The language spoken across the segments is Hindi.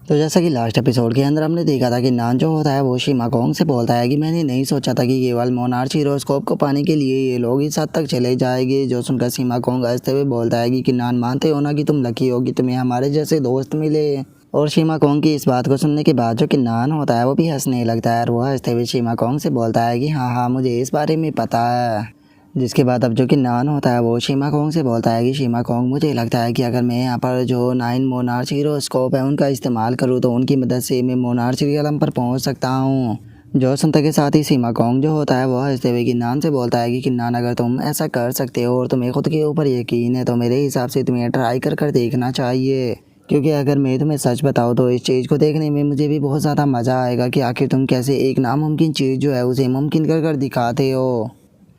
तो जैसा कि लास्ट एपिसोड के अंदर हमने देखा था कि नान जो होता है वो शिमाकोंग से बोलता है कि मैंने नहीं सोचा था कि केवल मोनार्च हीरोस्कोप को पाने के लिए ये लोग इस हद तक चले जाएंगे। जो सुनकर शिमाकोंग हंसते हुए बोलता है कि नान मानते हो ना कि तुम लकी हो कि तुम्हें हमारे जैसे दोस्त मिले। और शिमाकोंग की इस बात को सुनने के बाद जो कि नान होता है वो भी हंसने लगता है और वो हंसते हुए शिमाकोंग से बोलता है कि हाँ मुझे इस बारे में पता है। जिसके बाद अब जो कि नान होता है वो शिमाकोंग से बोलता है कि शिमाकोंग मुझे लगता है कि अगर मैं यहाँ पर जो 9 मोनार्च हीरोस्कोप है उनका इस्तेमाल करूँ तो उनकी मदद से मैं मोनार्च रियलम पर पहुँच सकता हूँ। जो सुनते के साथ ही शिमाकोंग जो होता है वो हंसते हुए किन्नान से बोलता है कि किन्नान अगर तुम ऐसा कर सकते हो और तुम्हें खुद के ऊपर यकीन है तो मेरे हिसाब से तुम्हें ट्राई कर देखना चाहिए। क्योंकि अगर मैं तुम्हें सच बताऊँ तो इस चीज़ को देखने में मुझे भी बहुत ज़्यादा मज़ा आएगा कि आखिर तुम कैसे एक नामुमकिन चीज़ जो है उसे मुमकिन कर दिखाते हो।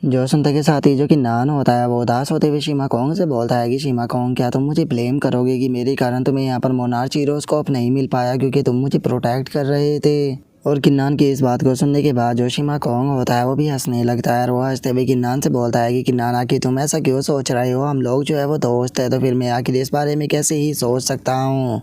जो सुनते के साथ ही जो कि नान होता है वो उदास होते हुए शिमाकोंग से बोलता है कि शिमाकोंग क्या तुम मुझे ब्लेम करोगे कि मेरे कारण तुम्हें यहाँ पर मोनार्च हीरोस्कोप नहीं मिल पाया क्योंकि तुम मुझे प्रोटेक्ट कर रहे थे। और किन्नान की इस बात को सुनने के बाद जो शिमाकोंग होता है वो भी हंसने लगता है और वो हंसते हुए किन्नान से बोलता है कि किन्नान आखिर तुम ऐसा क्यों सोच रहे हो, हम लोग जो है वो दोस्त है तो फिर मैं आखिर इस बारे में कैसे ही सोच सकता हूँ।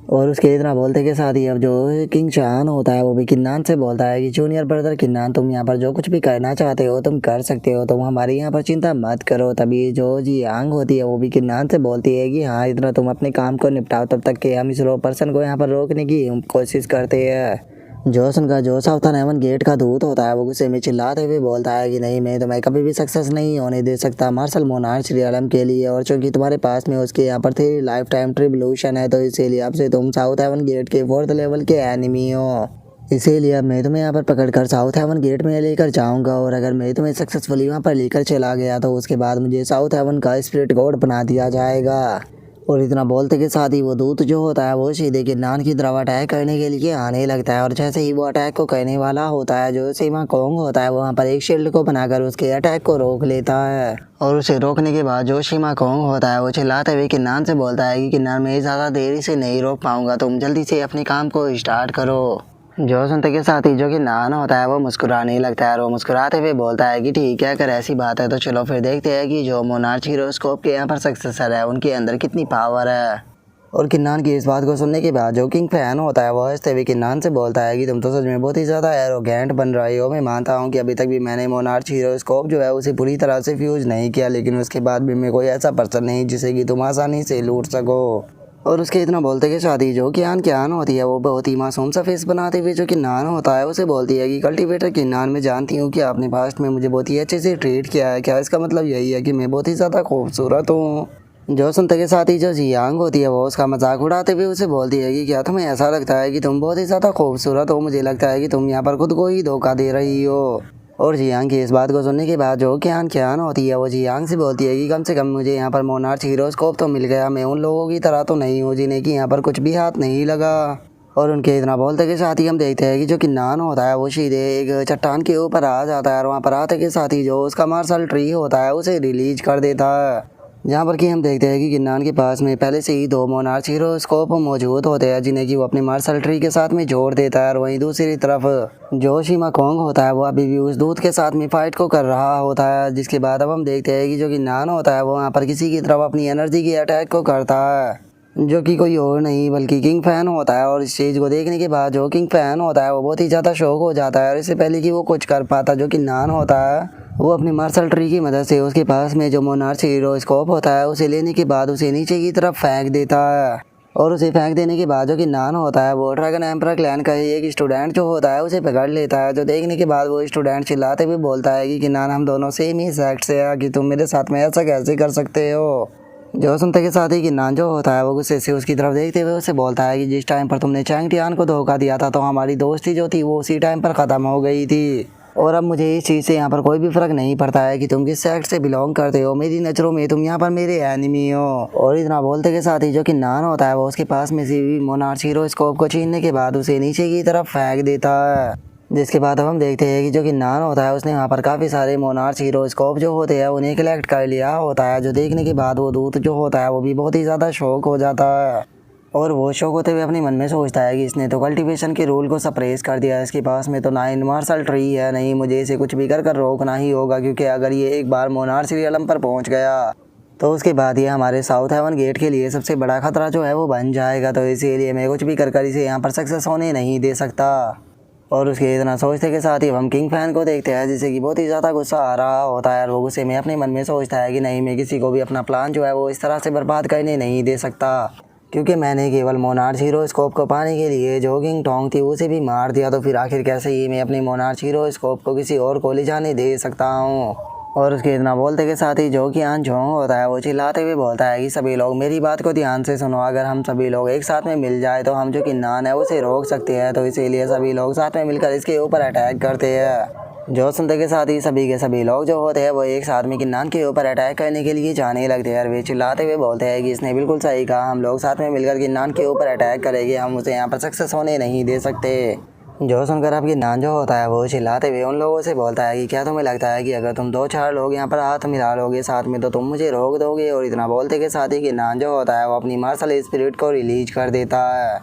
और उसके इतना बोलते के साथ ही अब जो किंग शान होता है वो भी किन्नान से बोलता है कि जूनियर ब्रदर किन्नान तुम यहाँ पर जो कुछ भी करना चाहते हो तुम कर सकते हो, तुम हमारे यहाँ पर चिंता मत करो। तभी जो जी आंग होती है वो भी किन्नान से बोलती है कि हाँ इतना तुम अपने काम को निपटाओ तब तक कि हम इस पर्सन को यहाँ पर रोकने की कोशिश करते हैं। जोसन का जो साउथर्न हेवन गेट का दूत होता है वो गुस्से में चिल्लाते हुए बोलता है कि नहीं मैं तुम्हें कभी भी सक्सेस नहीं होने दे सकता मार्शल मोनार्च रियलम के लिए, और चूंकि तुम्हारे पास में उसके यहाँ पर 3 लाइफ टाइम ट्रिब्यूलेशन है तो इसीलिए अब से तुम साउथ हेवन गेट के 4th लेवल के एनिमी हो। इसीलिए अब मैं तुम्हें यहाँ पर पकड़कर साउथ हेवन गेट में लेकर जाऊंगा और अगर मैं तुम्हें सक्सेसफुली वहाँ पर लेकर चला गया तो उसके बाद मुझे साउथ हेवन का स्पिरिट गॉड बना दिया जाएगा। और इतना बोलते के साथ ही वो दूत जो होता है वो सीधे किन्नान की तरफ अटैक करने के लिए आने लगता है। और जैसे ही वो अटैक को करने वाला होता है जो शिमाकोंग होता है वहाँ पर एक शील्ड को बनाकर उसके अटैक को रोक लेता है। और उसे रोकने के बाद जो शिमाकोंग होता है वो चिल्लाते हुए किन्नान से बोलता है कि किन्नान मैं ज़्यादा देरी से नहीं रोक पाऊंगा, तुम जल्दी से अपने काम को स्टार्ट करो। जो सुनते के साथ ही जो कि नान होता है वो मुस्कुराने लगता है और वो मुस्कुराते हुए बोलता है कि ठीक है अगर ऐसी बात है तो चलो फिर देखते हैं कि जो मोनार्च हीरोस्कोप के यहाँ पर सक्सेसर है उनके अंदर कितनी पावर है। और किन्नान की इस बात को सुनने के बाद जो किंग फैन होता है वो हंसते हुए किन्नान से बोलता है कि तुम तो सच में बहुत ही ज़्यादा एरोगेंट बन रहे हो। मैं मानता हूँ कि अभी तक भी मैंने मोनार्च हीरोस्कोप जो है उसे पूरी तरह से फ्यूज़ नहीं किया, लेकिन उसके बाद भी मैं कोई ऐसा पर्सन नहीं जिसे कि तुम आसानी से लूट सको। और उसके इतना बोलते कि शादी जो कियान होती है वो बहुत ही मासूम सा फेस बनाते हुए जो कि नान होता है उसे बोलती है कि कल्टीवेटर की नान मैं जानती हूँ कि आपने पास्ट में मुझे बहुत ही अच्छे से ट्रीट किया है, क्या इसका मतलब यही है कि मैं बहुत ही ज़्यादा खूबसूरत हूँ। जो सुनते के साथ ही जो जियांग होती है वो उसका मजाक उड़ाते हुए उसे बोलती है कि क्या तुम्हें ऐसा लगता है कि तुम बहुत ही ज़्यादा खूबसूरत हो, मुझे लगता है कि तुम यहाँ पर खुद को ही धोखा दे रही हो। और जियांग की इस बात को सुनने के बाद जो कियान होती है वो जियांग से बोलती है कि कम से कम मुझे यहाँ पर मोनार्च हीरोस्कोप तो मिल गया, मैं उन लोगों की तरह तो नहीं हूँ जिन्हें कि यहाँ पर कुछ भी हाथ नहीं लगा। और उनके इतना बोलते के साथ ही हम देखते हैं कि जो कि नान होता है वो सीधे एक चट्टान के ऊपर आ जाता है और वहाँ पर आते के साथ ही जो उसका मार्शल ट्री होता है उसे रिलीज कर देता है। जहाँ पर कि हम देखते हैं कि किन्नान के पास में पहले से ही 2 मोनार्च हीरोस्कोप मौजूद होते हैं जिन्हें कि वो अपने मार्शल ट्री के साथ में जोड़ देता है। और वहीं दूसरी तरफ जो शिमाकोंग होता है वो अभी भी उस दूत के साथ में फाइट को कर रहा होता है। जिसके बाद अब हम देखते हैं कि जो कि नान होता है वो वहाँ पर किसी की तरफ अपनी एनर्जी की अटैक को करता है जो कि कोई और नहीं बल्कि किंग फैन होता है। और इस चीज़ को देखने के बाद जो किंग फैन होता है वो बहुत ही ज़्यादा शौक हो जाता है और इससे पहले कि वो कुछ कर पाता जो कि नान होता है वो अपनी मार्शल ट्री की मदद से उसके पास में जो मोनार्च हीरोस्कोप होता है उसे लेने के बाद उसे नीचे की तरफ फेंक देता है। और उसे फेंक देने के बाद जो कि नान होता है वो ड्रैगन एम्परर क्लैन का ही एक स्टूडेंट जो होता है उसे पकड़ लेता है। जो देखने के बाद वो स्टूडेंट चिल्लाते हुए बोलता है कि नान हम दोनों सेम ही सेक्ट से है कि तुम मेरे साथ में ऐसा कैसे कर सकते हो। जो सुनते के साथ ही किन्नान जो होता है वो गुस्से से उसकी तरफ देखते हुए उसे बोलता है कि जिस टाइम पर तुमने चैंग टियान को धोखा दिया था तो हमारी दोस्ती जो थी वो उसी टाइम पर ख़त्म हो गई थी। और अब मुझे इस चीज़ से यहाँ पर कोई भी फ़र्क नहीं पड़ता है कि तुम किस सेक्ट से बिलोंग करते हो, मेरी नज़रों में तुम यहाँ पर मेरे एनिमी हो। और इतना बोलते के साथ ही जो कि नान होता है वो उसके पास में से भी मोनार्च हीरोस्कोप को छीनने के बाद उसे नीचे की तरफ फेंक देता है। जिसके बाद अब हम देखते हैं कि जो कि नान होता है उसने वहाँ पर काफ़ी सारे मोनार्च हीरोस्कोप जो होते हैं उन्हें कलेक्ट कर लिया होता है। जो देखने के बाद वो दूत जो होता है वो भी बहुत ही ज़्यादा शौक हो जाता है और वो शौक होते हुए अपने मन में सोचता है कि इसने तो कल्टीवेशन के रूल को सप्रेस कर दिया, इसके पास में तो 9 मार्शल ट्री है, नहीं मुझे इसे कुछ भी कर रोकना ही होगा क्योंकि अगर ये एक बार मोनार्च रियलम पर पहुंच गया तो उसके बाद ये हमारे साउथ हेवन गेट के लिए सबसे बड़ा खतरा जो है वो बन जाएगा। तो इसीलिए मैं कुछ भी कर इसे यहाँ पर सक्सेस होने नहीं दे सकता। और उसके इतना सोचते के साथ ही हम किंग फैन को देखते हैं, जिसे कि बहुत ही ज़्यादा गुस्सा आ रहा होता है। और वो गुस्से में अपने मन में सोचता है कि नहीं, मैं किसी को भी अपना प्लान जो है वो इस तरह से बर्बाद करने नहीं दे सकता, क्योंकि मैंने केवल मोनार्च हीरो स्कोप को पाने के लिए जो किंग टोंग थी उसे भी मार दिया। तो फिर आखिर कैसे ही मैं अपनी मोनार्च हीरो स्कोप को किसी और को ले जाने दे सकता हूँ। और उसके इतना बोलते के साथ ही जो कि आन झोंग होता है वो चिल्लाते हुए बोलता है कि सभी लोग मेरी बात को ध्यान से सुनो, अगर हम सभी लोग एक साथ में मिल जाए तो हम जो कि नान है उसे रोक सकते हैं। तो इसीलिए सभी लोग साथ में मिलकर इसके ऊपर अटैक करते हैं। जो सुनते के साथ ही सभी के सभी लोग जो होते हैं वो एक साथ में किन्नान के ऊपर अटैक करने के लिए जाने लगते हैं। और वे चिल्लाते हुए बोलते हैं कि इसने बिल्कुल सही कहा, हम लोग साथ में मिलकर किन्नान के ऊपर अटैक करेंगे, हम उसे यहाँ पर सक्सेस होने नहीं दे सकते। जो सुनकर आपकी नान जो होता है वो चिल्लाते हुए उन लोगों से बोलता है कि क्या तुम्हें लगता है कि अगर तुम 2-4 लोग यहाँ पर हाथ मिला लोगे साथ में तो तुम मुझे रोक दोगे। और इतना बोलते के साथ ही कि नान जो होता है वो अपनी मार्शल स्पिरिट को रिलीज कर देता है।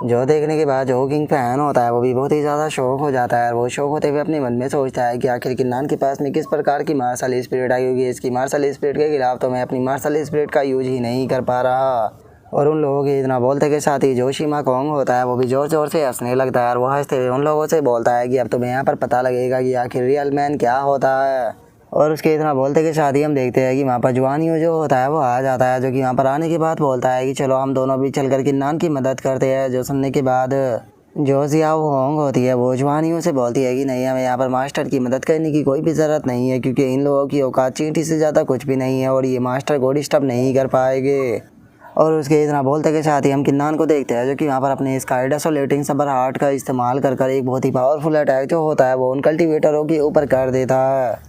जो देखने के बाद जो किंग फैन होता है वो भी बहुत ही ज़्यादा शौक हो जाता है। और वो शौक होते हुए अपने मन में सोचता है कि आखिर किन्नान के पास में किस प्रकार की मार्शल स्पिरिट आई होगी, इसकी मार्शल स्पिरिट के खिलाफ तो मैं अपनी मार्शल स्पिरिट का यूज ही नहीं कर पा रहा। और उन लोगों के इतना बोलते के साथ ही जो शिमा कोंग होता है वो भी ज़ोर ज़ोर से हंसने लगता है। और वो हंसते हुए उन लोगों से बोलता है कि अब तुम्हें यहाँ पर पता लगेगा कि आखिर रियल मैन क्या होता है। और उसके इतना बोलते के साथ ही हम देखते हैं कि वहाँ पर जुआनियो जो होता है वो आ जाता है, जो कि वहाँ पर आने के बाद बोलता है कि चलो हम दोनों भी चलकर किन्नान की मदद करते हैं। जो सुनने के बाद जो जियाओ होंग होती है वो जुआनियों से बोलती है कि नहीं, हमें यहाँ पर मास्टर की मदद करने की कोई भी ज़रूरत नहीं है, क्योंकि इन लोगों की औकात चींटी से ज़्यादा कुछ भी नहीं है और ये मास्टर को डिस्टर्ब नहीं कर पाएंगे। और उसके इतना बोलते के साथ ही हम किन्नान को देखते हैं, जो कि वहाँ पर अपने स्काई डेसोलेटिंग सबर हार्ट का इस्तेमाल कर एक बहुत ही पावरफुल अटैक जो होता है वो उन कल्टिवेटरों के ऊपर कर देता है,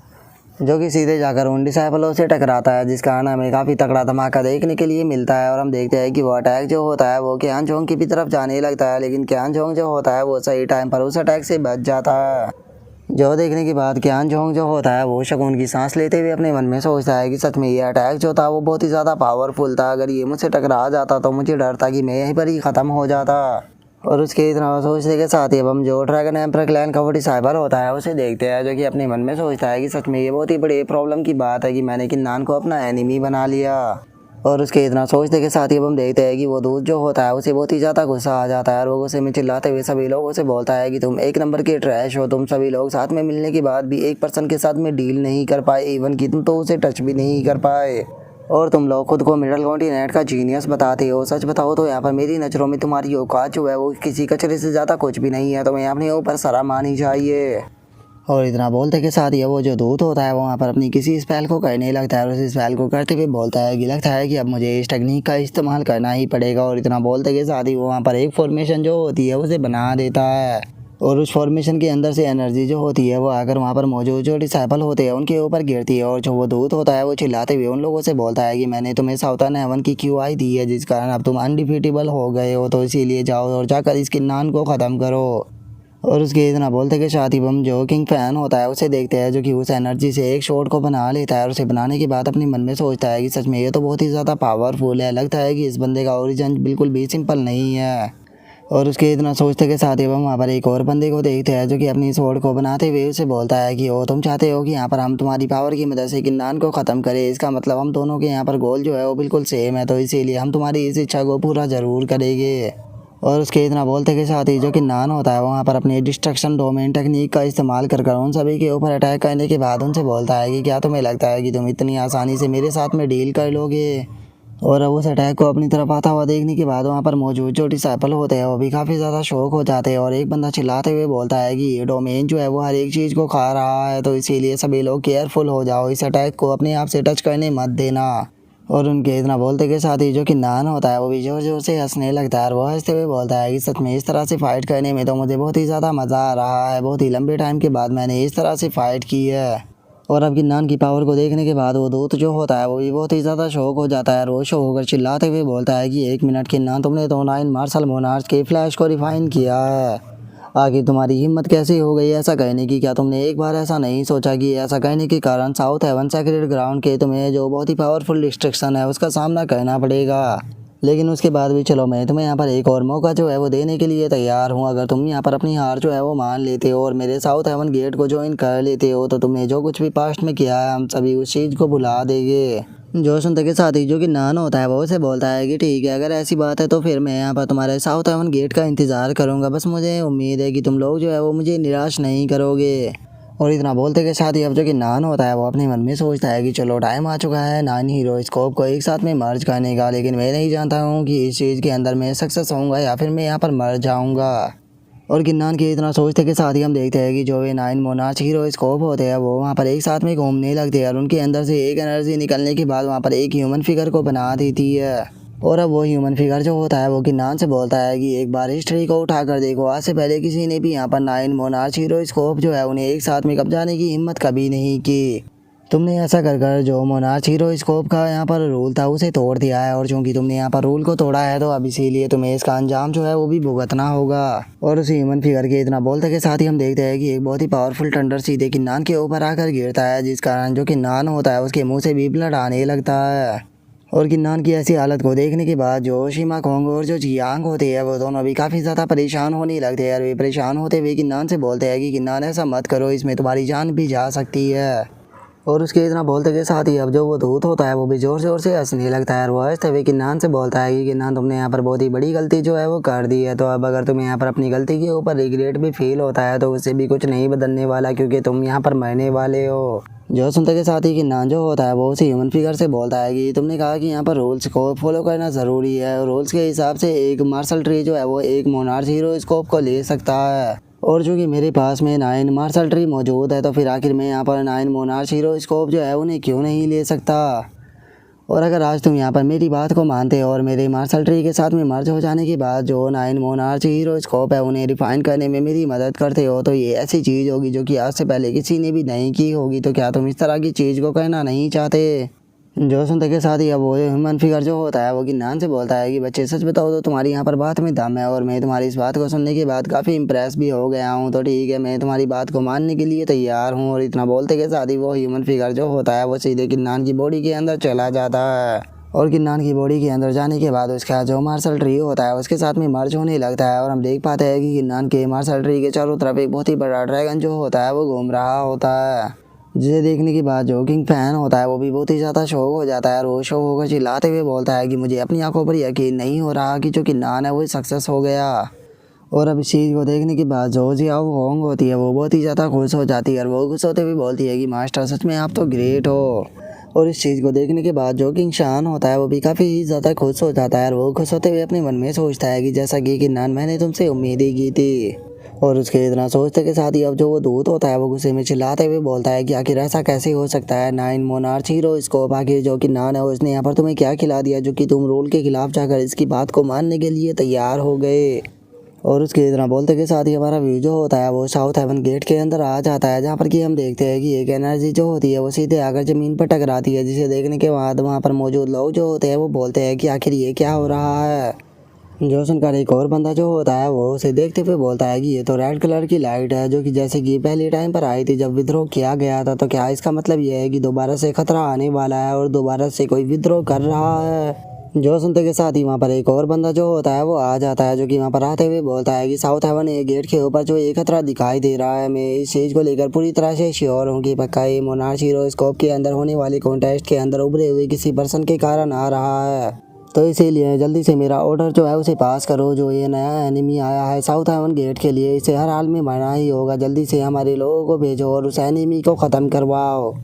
जो कि सीधे जाकर उन डिसाइपलों से टकराता है, जिस कारण हमें काफ़ी तगड़ा धमाका देखने के लिए मिलता है। और हम देखते हैं कि वो अटैक जो होता है वो क्यान जोंग की भी तरफ जाने लगता है, लेकिन क्यान जोंग जो होता है वो सही टाइम पर उस अटैक से बच जाता है। जो देखने के बाद क्यान जोंग जो होता है वो सुकून की सांस लेते हुए अपने मन में सोचता है कि सच में ये अटैक जो था वो बहुत ही ज़्यादा पावरफुल था, अगर ये मुझसे टकरा जाता तो मुझे डर था कि मैं यहीं पर ही ख़त्म हो जाता। और उसके इतना सोचने के साथ ही अब हम जो ड्रैगन एम्पर क्लैन का वो डिसाइबर होता है उसे देखते हैं, जो कि अपने मन में सोचता है कि सच में ये बहुत ही बड़ी प्रॉब्लम की बात है कि मैंने किन्नान को अपना एनिमी बना लिया। और उसके इतना सोचने के साथ ही अब हम देखते हैं कि वो दूध जो होता है उसे बहुत ही ज़्यादा गुस्सा आ जाता है। और वो गुस्से में चिल्लाते हुए सभी लोगों से बोलता है कि तुम एक नंबर के ट्रैश हो, तुम सभी लोग साथ में मिलने के बाद भी एक पर्सन के साथ में डील नहीं कर पाए, इवन कि तुम तो उसे टच भी नहीं कर पाए। और तुम लोग खुद को मिडल कॉन्टिनेंट का जीनियस बताते हो। सच बताओ तो यहाँ पर मेरी नज़रों में तुम्हारी औकात जो है वो किसी कचरे से ज़्यादा कुछ भी नहीं है, तुम्हें अपने ऊपर शर्म आनी चाहिए। और इतना बोलते के साथ ही वो जो दूत होता है वो वहाँ पर अपनी किसी स्पेल को करने लगता है। और उस स्पेल को करते हुए बोलता है कि लगता है कि अब मुझे इस टेक्निक का इस्तेमाल करना ही पड़ेगा। और इतना बोलते के साथ ही वो वहाँ पर एक फॉर्मेशन जो होती है उसे बना देता है। और उस फॉर्मेशन के अंदर से एनर्जी जो होती है वो आकर वहाँ पर मौजूद जो डिसाइपल होते हैं उनके ऊपर गिरती है। और जो वो दूत होता है वो चिल्लाते हुए उन लोगों से बोलता है कि मैंने तुम्हें साउथर्न हेवन की क्यूआई दी है, जिस कारण अब तुम अनडिफीटेबल हो गए हो, तो इसीलिए जाओ और जाकर इस किन्नान को ख़त्म करो। और उसके इतना बोलते के साथ ही हम जो किंग फैन होता है उसे देखते हैं, जो कि उस एनर्जी से एक शॉट को बना लेता है। और उसे बनाने के बाद अपने मन में सोचता है कि सच में ये तो बहुत ही ज़्यादा पावरफुल है, लगता है कि इस बंदे का ओरिजिन बिल्कुल भी सिंपल नहीं है। और उसके इतना सोचते के साथ ही हम वहाँ पर एक और बंदे को देखते हैं, जो कि अपनी स्वॉर्ड को बनाते हुए उसे बोलता है कि ओ तुम चाहते हो कि यहाँ पर हम तुम्हारी पावर की मदद से किन्नान को ख़त्म करें, इसका मतलब हम दोनों के यहाँ पर गोल जो है वो बिल्कुल सेम है, तो इसीलिए हम तुम्हारी इस इच्छा को पूरा ज़रूर करेंगे। और उसके इतना बोलते के साथ ही जो किन्नान होता है वहाँ पर अपनी डिस्ट्रक्शन डोमेन टेक्निक का इस्तेमाल कर उन सभी के ऊपर अटैक करने के बाद उनसे बोलता है कि क्या तुम्हें लगता है कि तुम इतनी आसानी से मेरे साथ में डील कर लोगे। और अब उस अटैक को अपनी तरफ आता हुआ देखने के बाद वहाँ पर मौजूद जो डिसाइपल होते हैं वो भी काफ़ी ज़्यादा शौक हो जाते हैं। और एक बंदा चिल्लाते हुए बोलता है कि ये डोमेन जो है वो हर एक चीज़ को खा रहा है, तो इसीलिए सभी लोग केयरफुल हो जाओ, इस अटैक को अपने आप से टच करने मत देना। और उनके इतना बोलते के साथ ही जो किन्नान होता है वो भी ज़ोर ज़ोर से हंसने लगता है। और वो हंसते हुए बोलता है कि सच में इस तरह से फ़ाइट करने में तो मुझे बहुत ही ज़्यादा मज़ा आ रहा है, बहुत ही लंबे टाइम के बाद मैंने इस तरह से फ़ाइट की है। और अब किन्नान की पावर को देखने के बाद वो दूत जो होता है वो भी बहुत ही ज़्यादा शौक हो जाता है। और वो शौक होकर चिल्लाते हुए बोलता है कि 1 मिनट किन्नान, तुमने तो 9 मार्शल मोनार्च के फ्लैश को रिफाइन किया है, आखिर तुम्हारी हिम्मत कैसे हो गई ऐसा कहने की। क्या तुमने एक बार ऐसा नहीं सोचा कि ऐसा कहने के कारण साउथ हेवन सेक्रेड ग्राउंड के तुम्हें जो बहुत ही पावरफुल डिस्ट्रक्शन है उसका सामना करना पड़ेगा। लेकिन उसके बाद भी चलो मैं तुम्हें यहाँ पर एक और मौका जो है वो देने के लिए तैयार हूँ। अगर तुम यहाँ पर अपनी हार जो है वो मान लेते हो और मेरे साउथ हेवन गेट को ज्वाइन कर लेते हो तो तुमने जो कुछ भी पास्ट में किया है हम सभी उस चीज़ को भुला देंगे। जो सुनते के साथ ही जो कि नान होता है वो उसे बोलता है कि ठीक है, अगर ऐसी बात है तो फिर मैं यहाँ पर तुम्हारे साउथ हेवन गेट का इंतज़ार करूँगा। बस मुझे उम्मीद है कि तुम लोग जो है वो मुझे निराश नहीं करोगे। और इतना बोलते के साथ ही अब जो कि नान होता है वो अपने मन में सोचता है कि चलो टाइम आ चुका है नाइन हीरो स्कोप को एक साथ में मर्ज करने का, लेकिन मैं नहीं जानता हूँ कि इस चीज़ के अंदर मैं सक्सेस होऊंगा या फिर मैं यहाँ पर मर जाऊँगा। और गिन्नान के इतना सोचते के साथ ही हम देखते हैं कि जो वे नाइन मोनार्च हीरो स्कोप होते हैं वो वहाँ पर एक साथ में घूमने लगते हैं और उनके अंदर से एक एनर्जी निकलने के बाद वहाँ पर एक ह्यूमन फिगर को बना देती है। और अब वो ह्यूमन फिगर जो होता है वो गिन्नान से बोलता है कि एक बार इस ट्री को उठा कर देखो, आज से पहले किसी ने भी यहाँ पर नाइन मोनार्च हीरो स्कोप जो है उन्हें एक साथ में कब्जाने की हिम्मत कभी नहीं की। तुमने ऐसा कर कर जो मोनार्च हीरो स्कोप का यहाँ पर रूल था उसे तोड़ दिया है, और चूंकि तुमने यहाँ पर रूल को तोड़ा है तो अब इसीलिए तुम्हें इसका अंजाम जो है वो भी भुगतना होगा। और उसी ह्यूमन फिगर के इतना बोलते के साथ ही हम देखते हैं कि एक बहुत ही पावरफुल थंडर सीधे किन्नान के ऊपर आकर गिरता है, जिस कारण जो किन्नान होता है उसके मुंह से भी ब्लड आने लगता है। और किन्नान की ऐसी हालत को देखने के बाद जो शिमा कोंग और जो जियांग होते हैं वो दोनों भी काफ़ी ज़्यादा परेशान होने लगते हैं। और वे परेशान होते हुए किन्नान से बोलते हैं कि किन्नान ऐसा मत करो, इसमें तुम्हारी जान भी जा सकती है। और उसके इतना बोलते के साथ ही अब जो वो दूत होता है वो भी ज़ोर ज़ोर से हंसने लगता है और वो हंसते हुए किन्नान से बोलता है कि किन्नान तुमने यहाँ पर बहुत ही बड़ी गलती जो है वो कर दी है, तो अब अगर तुम्हें यहाँ पर अपनी गलती के ऊपर रिग्रेट भी फील होता है तो उससे भी कुछ नहीं बदलने वाला, क्योंकि तुम यहाँ पर मरने वाले हो। जो सुनते के साथ ही किन्नान जो होता है वो उसी ह्यूमन फिगर से बोलता है कि तुमने कहा कि यहाँ पर रूल्स को फॉलो करना ज़रूरी है, और रूल्स के हिसाब से एक मार्शल ट्री जो है वो एक मोनार्च हीरो स्कोप को ले सकता है। और चूँकि मेरे पास में नाइन मार्शल ट्री मौजूद है तो फिर आखिर में यहाँ पर नाइन मोनार्च हीरो स्कोप जो है उन्हें क्यों नहीं ले सकता। और अगर आज तुम यहाँ पर मेरी बात को मानते हो और मेरे मार्शल ट्री के साथ में मर्ज हो जाने के बाद जो नाइन मोनार्च हीरो स्कोप है उन्हें रिफाइन करने में मेरी मदद करते हो, तो ये ऐसी चीज़ होगी जो कि आज से पहले किसी ने भी नहीं की होगी। तो क्या तुम इस तरह की चीज़ को कहना नहीं चाहते। जो सुनते के साथ ही अब वो ह्यूमन फिगर जो होता है वो किन्नान से बोलता है कि बच्चे सच बताओ तो तुम्हारी यहाँ पर बात में दम है, और मैं तुम्हारी इस बात को सुनने के बाद काफ़ी इम्प्रेस भी हो गया हूँ, तो ठीक है मैं तुम्हारी बात को मानने के लिए तैयार हूँ। और इतना बोलते के साथ ही वो ह्यूमन फिगर जो होता है वो सीधे किन्नान की बॉडी के अंदर चला जाता है। और किन्नान की बॉडी के अंदर जाने के बाद उसका जो मार्शल ट्री होता है उसके साथ में मर्ज होने लगता है, और हम देख पाते हैं कि किन्नान के मार्शल ट्री के चारों तरफ एक बहुत ही बड़ा ड्रैगन जो होता है वो घूम रहा होता है, जिसे देखने के बाद जो किंग फैन होता है वो भी बहुत ही ज़्यादा शौक हो जाता है और वो शौक होकर चिल्लाते हुए बोलता है कि मुझे अपनी आंखों पर यकीन नहीं हो रहा कि जो किन्नान है वो सक्सेस हो गया। और अब इस चीज़ को देखने के बाद जो जियाओ होंग होती है वो बहुत ही ज़्यादा खुश हो जाती है और वो खुश होते हुए बोलती है कि मास्टर सच में आप तो ग्रेट हो। और इस चीज़ को देखने के बाद जो किंग शान होता है वो भी काफ़ी ज़्यादा खुश हो जाता है और वो खुश होते हुए अपने मन में सोचता है कि जैसा कि किन्नान मैंने तुमसे उम्मीद ही की थी। और उसके इतना सोचते के साथ ही अब जो वो दूत होता है वो गुस्से में चिल्लाते हुए बोलता है कि आखिर ऐसा कैसे हो सकता है, नाइन मोनार्च हीरो स्कोप आखिर जो कि नान है उसने यहाँ पर तुम्हें क्या खिला दिया जो कि तुम रूल के खिलाफ जाकर इसकी बात को मानने के लिए तैयार हो गए। और उसके इतना बोलते के साथ ही हमारा व्यू जो होता है वो साउथ हेवन गेट के अंदर आ जाता है, जहाँ पर कि हम देखते हैं कि एक एनर्जी जो होती है वो सीधे आकर ज़मीन पर टकराती है, जिसे देखने के बाद वहाँ पर मौजूद लोग जो होते हैं वो बोलते हैं कि आखिर ये क्या हो रहा है। जो सुनकर एक और बंदा जो होता है वो उसे देखते हुए बोलता है कि ये तो रेड कलर की लाइट है जो कि जैसे कि पहले टाइम पर आई थी जब विद्रोह किया गया था, तो क्या इसका मतलब ये है कि दोबारा से खतरा आने वाला है और दोबारा से कोई विद्रोह कर रहा है। जो सुनते के साथ ही वहाँ पर एक और बंदा जो होता है वो आ जाता है, जो कि वहाँ पर आते हुए बोलता है कि साउथ हेवन गेट के ऊपर जो एक खतरा दिखाई दे रहा है, मैं इस चीज़ को लेकर पूरी तरह से श्योर हूँ कि पक्का ये मोनार्च हीरो स्कोप के अंदर होने वाले कॉन्टेस्ट के अंदर उभरे हुए किसी पर्सन के कारण आ रहा है। तो इसीलिए जल्दी से मेरा ऑर्डर जो है उसे पास करो, जो ये नया एनिमी आया है साउथ हेवन गेट के लिए इसे हर हाल में मरना ही होगा, जल्दी से हमारे लोगों को भेजो और उस एनिमी को ख़त्म करवाओ।